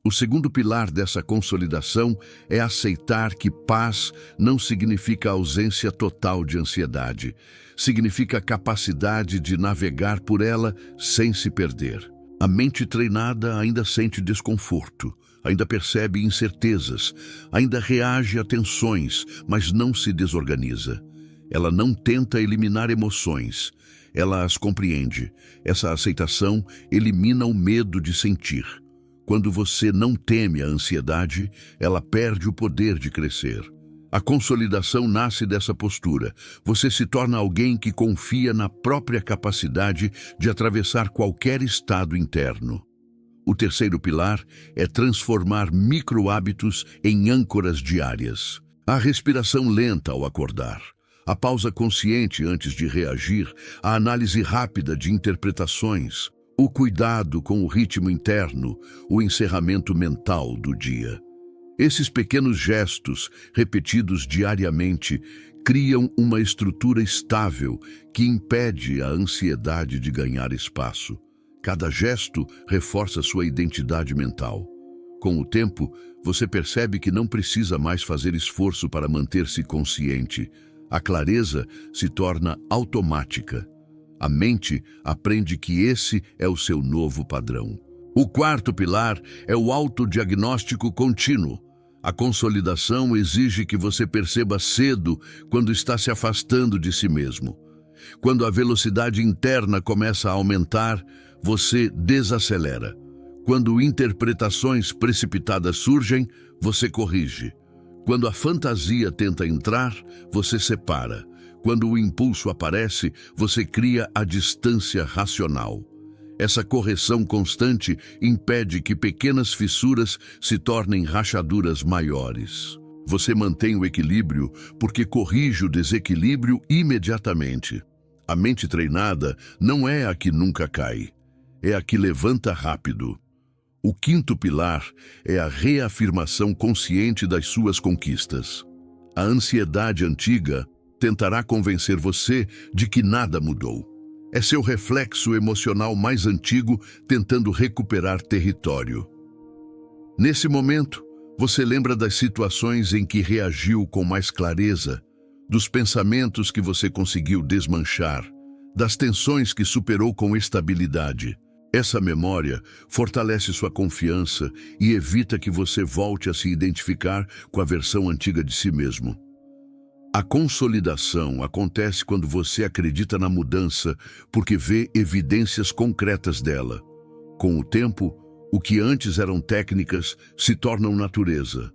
O segundo pilar dessa consolidação é aceitar que paz não significa ausência total de ansiedade. Significa capacidade de navegar por ela sem se perder. A mente treinada ainda sente desconforto, ainda percebe incertezas, ainda reage a tensões, mas não se desorganiza. Ela não tenta eliminar emoções, ela as compreende. Essa aceitação elimina o medo de sentir. Quando você não teme a ansiedade, ela perde o poder de crescer. A consolidação nasce dessa postura. Você se torna alguém que confia na própria capacidade de atravessar qualquer estado interno. O terceiro pilar é transformar micro-hábitos em âncoras diárias. A respiração lenta ao acordar, a pausa consciente antes de reagir, a análise rápida de interpretações, o cuidado com o ritmo interno, o encerramento mental do dia. Esses pequenos gestos, repetidos diariamente, criam uma estrutura estável que impede a ansiedade de ganhar espaço. Cada gesto reforça sua identidade mental. Com o tempo, você percebe que não precisa mais fazer esforço para manter-se consciente. A clareza se torna automática. A mente aprende que esse é o seu novo padrão. O quarto pilar é o autodiagnóstico contínuo. A consolidação exige que você perceba cedo quando está se afastando de si mesmo. Quando a velocidade interna começa a aumentar, você desacelera. Quando interpretações precipitadas surgem, você corrige. Quando a fantasia tenta entrar, você separa. Quando o impulso aparece, você cria a distância racional. Essa correção constante impede que pequenas fissuras se tornem rachaduras maiores. Você mantém o equilíbrio porque corrige o desequilíbrio imediatamente. A mente treinada não é a que nunca cai, é a que levanta rápido. O quinto pilar é a reafirmação consciente das suas conquistas. A ansiedade antiga tentará convencer você de que nada mudou. É seu reflexo emocional mais antigo tentando recuperar território. Nesse momento, você lembra das situações em que reagiu com mais clareza, dos pensamentos que você conseguiu desmanchar, das tensões que superou com estabilidade. Essa memória fortalece sua confiança e evita que você volte a se identificar com a versão antiga de si mesmo. A consolidação acontece quando você acredita na mudança porque vê evidências concretas dela. Com o tempo, o que antes eram técnicas se tornam natureza.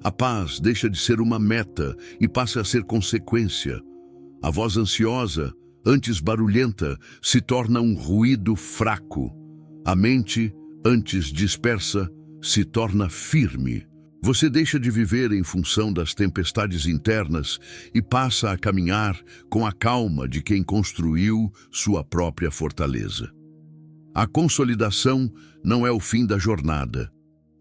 A paz deixa de ser uma meta e passa a ser consequência. A voz ansiosa, antes barulhenta, se torna um ruído fraco. A mente, antes dispersa, se torna firme. Você deixa de viver em função das tempestades internas e passa a caminhar com a calma de quem construiu sua própria fortaleza. A consolidação não é o fim da jornada.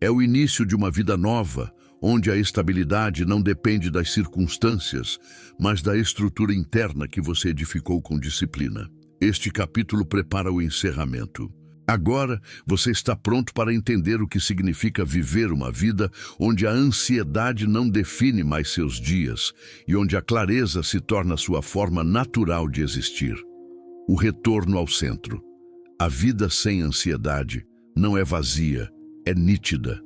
É o início de uma vida nova, onde a estabilidade não depende das circunstâncias, mas da estrutura interna que você edificou com disciplina. Este capítulo prepara o encerramento. Agora, você está pronto para entender o que significa viver uma vida onde a ansiedade não define mais seus dias e onde a clareza se torna sua forma natural de existir. O retorno ao centro. A vida sem ansiedade não é vazia, é nítida.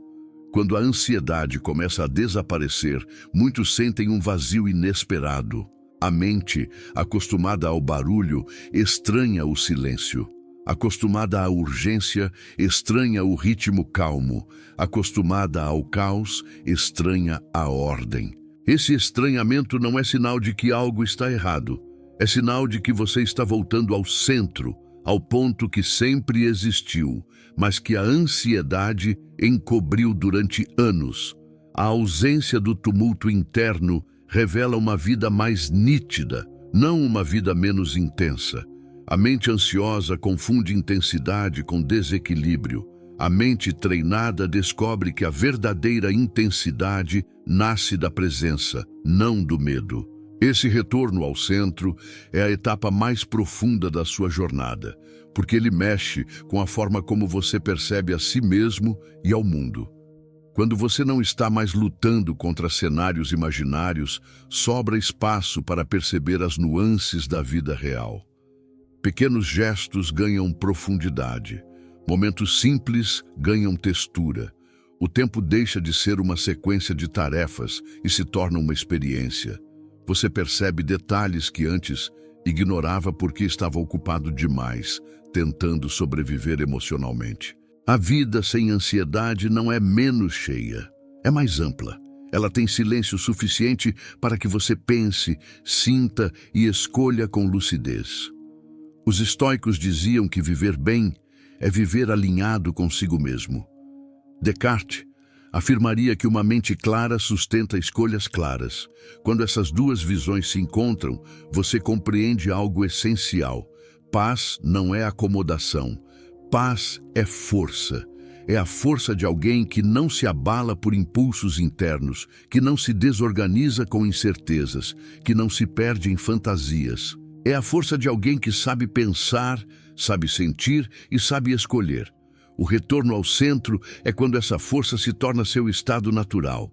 Quando a ansiedade começa a desaparecer, muitos sentem um vazio inesperado. A mente, acostumada ao barulho, estranha o silêncio. Acostumada à urgência, estranha o ritmo calmo. Acostumada ao caos, estranha a ordem. Esse estranhamento não é sinal de que algo está errado. É sinal de que você está voltando ao centro, ao ponto que sempre existiu, mas que a ansiedade encobriu durante anos. A ausência do tumulto interno revela uma vida mais nítida, não uma vida menos intensa. A mente ansiosa confunde intensidade com desequilíbrio. A mente treinada descobre que a verdadeira intensidade nasce da presença, não do medo. Esse retorno ao centro é a etapa mais profunda da sua jornada, porque ele mexe com a forma como você percebe a si mesmo e ao mundo. Quando você não está mais lutando contra cenários imaginários, sobra espaço para perceber as nuances da vida real. Pequenos gestos ganham profundidade. Momentos simples ganham textura. O tempo deixa de ser uma sequência de tarefas e se torna uma experiência. Você percebe detalhes que antes ignorava porque estava ocupado demais, tentando sobreviver emocionalmente. A vida sem ansiedade não é menos cheia, é mais ampla. Ela tem silêncio suficiente para que você pense, sinta e escolha com lucidez. Os estoicos diziam que viver bem é viver alinhado consigo mesmo. Descartes afirmaria que uma mente clara sustenta escolhas claras. Quando essas duas visões se encontram, você compreende algo essencial. Paz não é acomodação. Paz é força. É a força de alguém que não se abala por impulsos internos, que não se desorganiza com incertezas, que não se perde em fantasias. É a força de alguém que sabe pensar, sabe sentir e sabe escolher. O retorno ao centro é quando essa força se torna seu estado natural.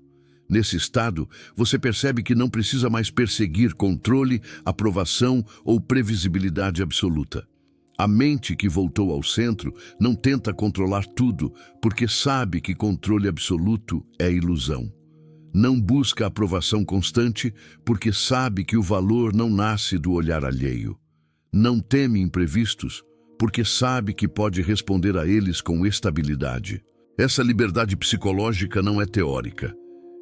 Nesse estado, você percebe que não precisa mais perseguir controle, aprovação ou previsibilidade absoluta. A mente que voltou ao centro não tenta controlar tudo, porque sabe que controle absoluto é ilusão. Não busca aprovação constante, porque sabe que o valor não nasce do olhar alheio. Não teme imprevistos, porque sabe que pode responder a eles com estabilidade. Essa liberdade psicológica não é teórica.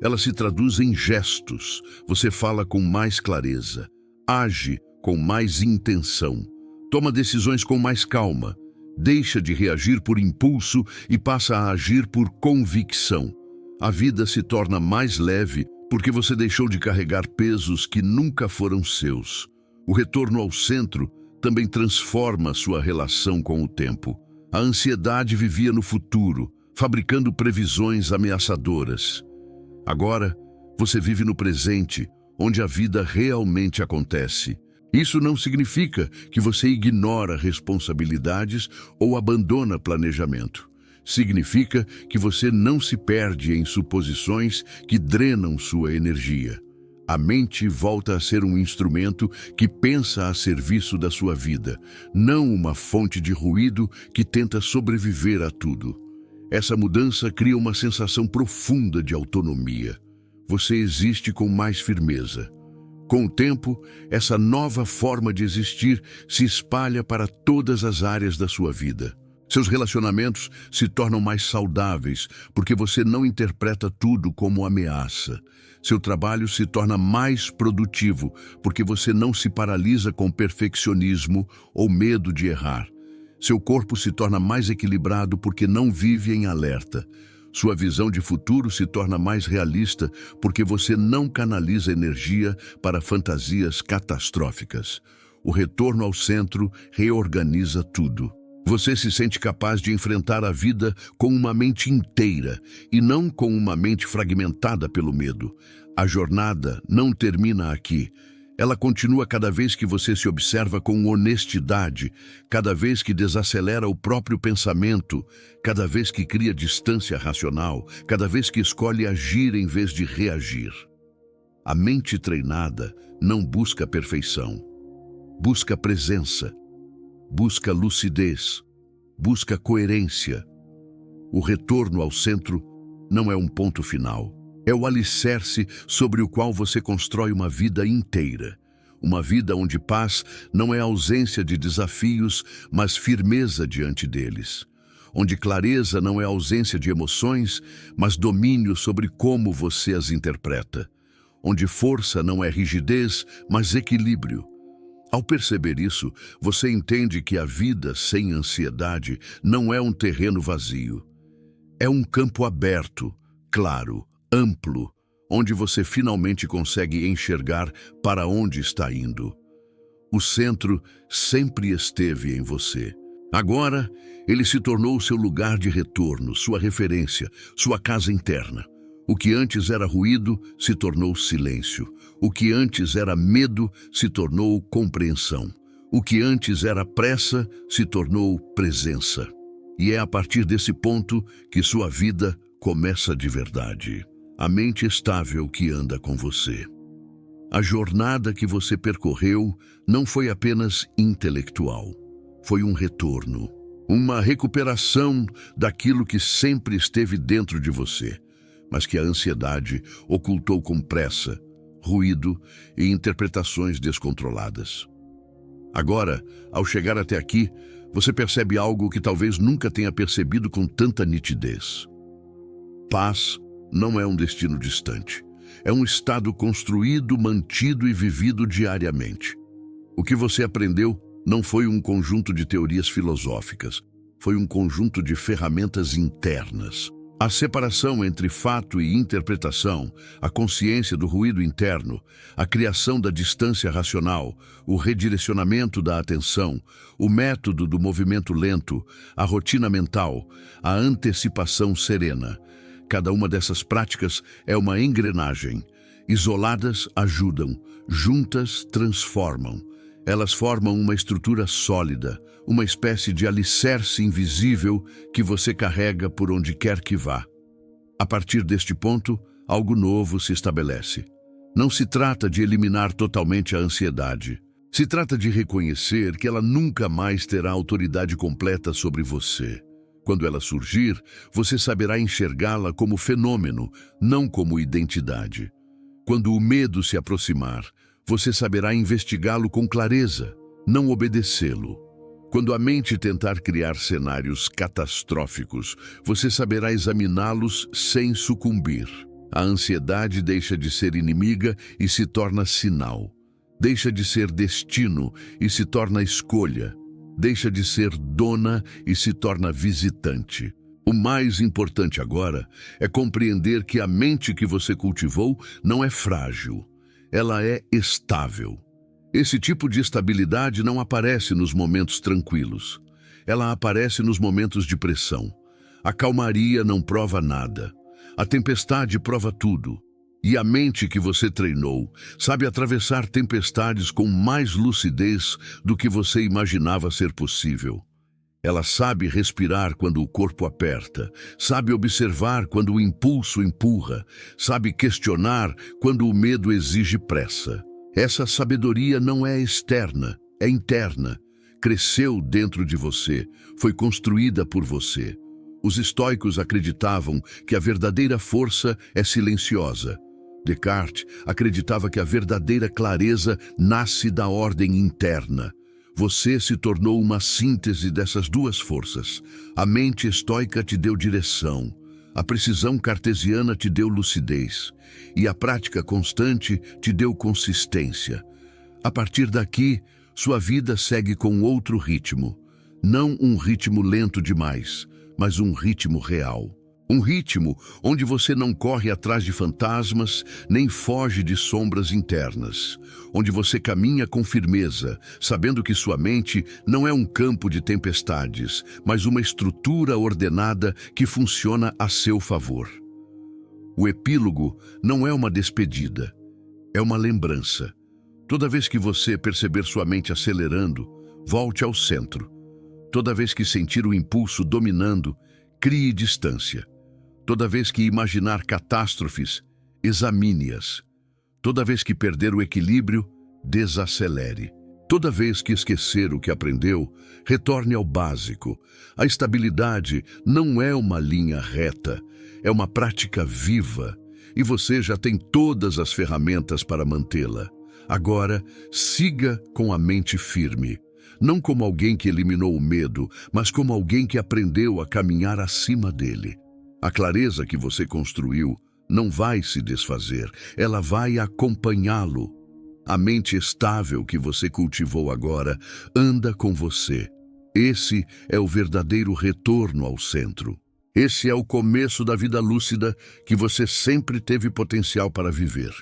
Ela se traduz em gestos. Você fala com mais clareza, age com mais intenção, toma decisões com mais calma, deixa de reagir por impulso e passa a agir por convicção. A vida se torna mais leve porque você deixou de carregar pesos que nunca foram seus. O retorno ao centro também transforma sua relação com o tempo. A ansiedade vivia no futuro, fabricando previsões ameaçadoras. Agora, você vive no presente, onde a vida realmente acontece. Isso não significa que você ignora responsabilidades ou abandona planejamento. Significa que você não se perde em suposições que drenam sua energia. A mente volta a ser um instrumento que pensa a serviço da sua vida, não uma fonte de ruído que tenta sobreviver a tudo. Essa mudança cria uma sensação profunda de autonomia. Você existe com mais firmeza. Com o tempo, essa nova forma de existir se espalha para todas as áreas da sua vida. Seus relacionamentos se tornam mais saudáveis porque você não interpreta tudo como ameaça. Seu trabalho se torna mais produtivo porque você não se paralisa com perfeccionismo ou medo de errar. Seu corpo se torna mais equilibrado porque não vive em alerta. Sua visão de futuro se torna mais realista porque você não canaliza energia para fantasias catastróficas. O retorno ao centro reorganiza tudo. Você se sente capaz de enfrentar a vida com uma mente inteira e não com uma mente fragmentada pelo medo. A jornada não termina aqui. Ela continua cada vez que você se observa com honestidade, cada vez que desacelera o próprio pensamento, cada vez que cria distância racional, cada vez que escolhe agir em vez de reagir. A mente treinada não busca perfeição. Busca presença. Busca lucidez, busca coerência. O retorno ao centro não é um ponto final. É o alicerce sobre o qual você constrói uma vida inteira. Uma vida onde paz não é ausência de desafios, mas firmeza diante deles. Onde clareza não é ausência de emoções, mas domínio sobre como você as interpreta. Onde força não é rigidez, mas equilíbrio. Ao perceber isso, você entende que a vida sem ansiedade não é um terreno vazio. É um campo aberto, claro, amplo, onde você finalmente consegue enxergar para onde está indo. O centro sempre esteve em você. Agora, ele se tornou seu lugar de retorno, sua referência, sua casa interna. O que antes era ruído se tornou silêncio. O que antes era medo se tornou compreensão. O que antes era pressa se tornou presença. E é a partir desse ponto que sua vida começa de verdade. A mente estável que anda com você. A jornada que você percorreu não foi apenas intelectual. Foi um retorno, uma recuperação daquilo que sempre esteve dentro de você, mas que a ansiedade ocultou com pressa, ruído e interpretações descontroladas. Agora, ao chegar até aqui, você percebe algo que talvez nunca tenha percebido com tanta nitidez. Paz não é um destino distante. É um estado construído, mantido e vivido diariamente. O que você aprendeu não foi um conjunto de teorias filosóficas, foi um conjunto de ferramentas internas. A separação entre fato e interpretação, a consciência do ruído interno, a criação da distância racional, o redirecionamento da atenção, o método do movimento lento, a rotina mental, a antecipação serena. Cada uma dessas práticas é uma engrenagem. Isoladas ajudam, juntas transformam. Elas formam uma estrutura sólida, uma espécie de alicerce invisível que você carrega por onde quer que vá. A partir deste ponto, algo novo se estabelece. Não se trata de eliminar totalmente a ansiedade. Se trata de reconhecer que ela nunca mais terá autoridade completa sobre você. Quando ela surgir, você saberá enxergá-la como fenômeno, não como identidade. Quando o medo se aproximar, você saberá investigá-lo com clareza, não obedecê-lo. Quando a mente tentar criar cenários catastróficos, você saberá examiná-los sem sucumbir. A ansiedade deixa de ser inimiga e se torna sinal. Deixa de ser destino e se torna escolha. Deixa de ser dona e se torna visitante. O mais importante agora é compreender que a mente que você cultivou não é frágil. Ela é estável. Esse tipo de estabilidade não aparece nos momentos tranquilos. Ela aparece nos momentos de pressão. A calmaria não prova nada. A tempestade prova tudo. E a mente que você treinou sabe atravessar tempestades com mais lucidez do que você imaginava ser possível. Ela sabe respirar quando o corpo aperta, sabe observar quando o impulso empurra, sabe questionar quando o medo exige pressa. Essa sabedoria não é externa, é interna. Cresceu dentro de você, foi construída por você. Os estoicos acreditavam que a verdadeira força é silenciosa. Descartes acreditava que a verdadeira clareza nasce da ordem interna. Você se tornou uma síntese dessas duas forças. A mente estoica te deu direção, a precisão cartesiana te deu lucidez, e a prática constante te deu consistência. A partir daqui, sua vida segue com outro ritmo. Não um ritmo lento demais, mas um ritmo real. Um ritmo onde você não corre atrás de fantasmas, nem foge de sombras internas. Onde você caminha com firmeza, sabendo que sua mente não é um campo de tempestades, mas uma estrutura ordenada que funciona a seu favor. O epílogo não é uma despedida, é uma lembrança. Toda vez que você perceber sua mente acelerando, volte ao centro. Toda vez que sentir o impulso dominando, crie distância. Toda vez que imaginar catástrofes, examine-as. Toda vez que perder o equilíbrio, desacelere. Toda vez que esquecer o que aprendeu, retorne ao básico. A estabilidade não é uma linha reta, é uma prática viva, e você já tem todas as ferramentas para mantê-la. Agora, siga com a mente firme. Não como alguém que eliminou o medo, mas como alguém que aprendeu a caminhar acima dele. A clareza que você construiu não vai se desfazer, ela vai acompanhá-lo. A mente estável que você cultivou agora anda com você. Esse é o verdadeiro retorno ao centro. Esse é o começo da vida lúcida que você sempre teve potencial para viver.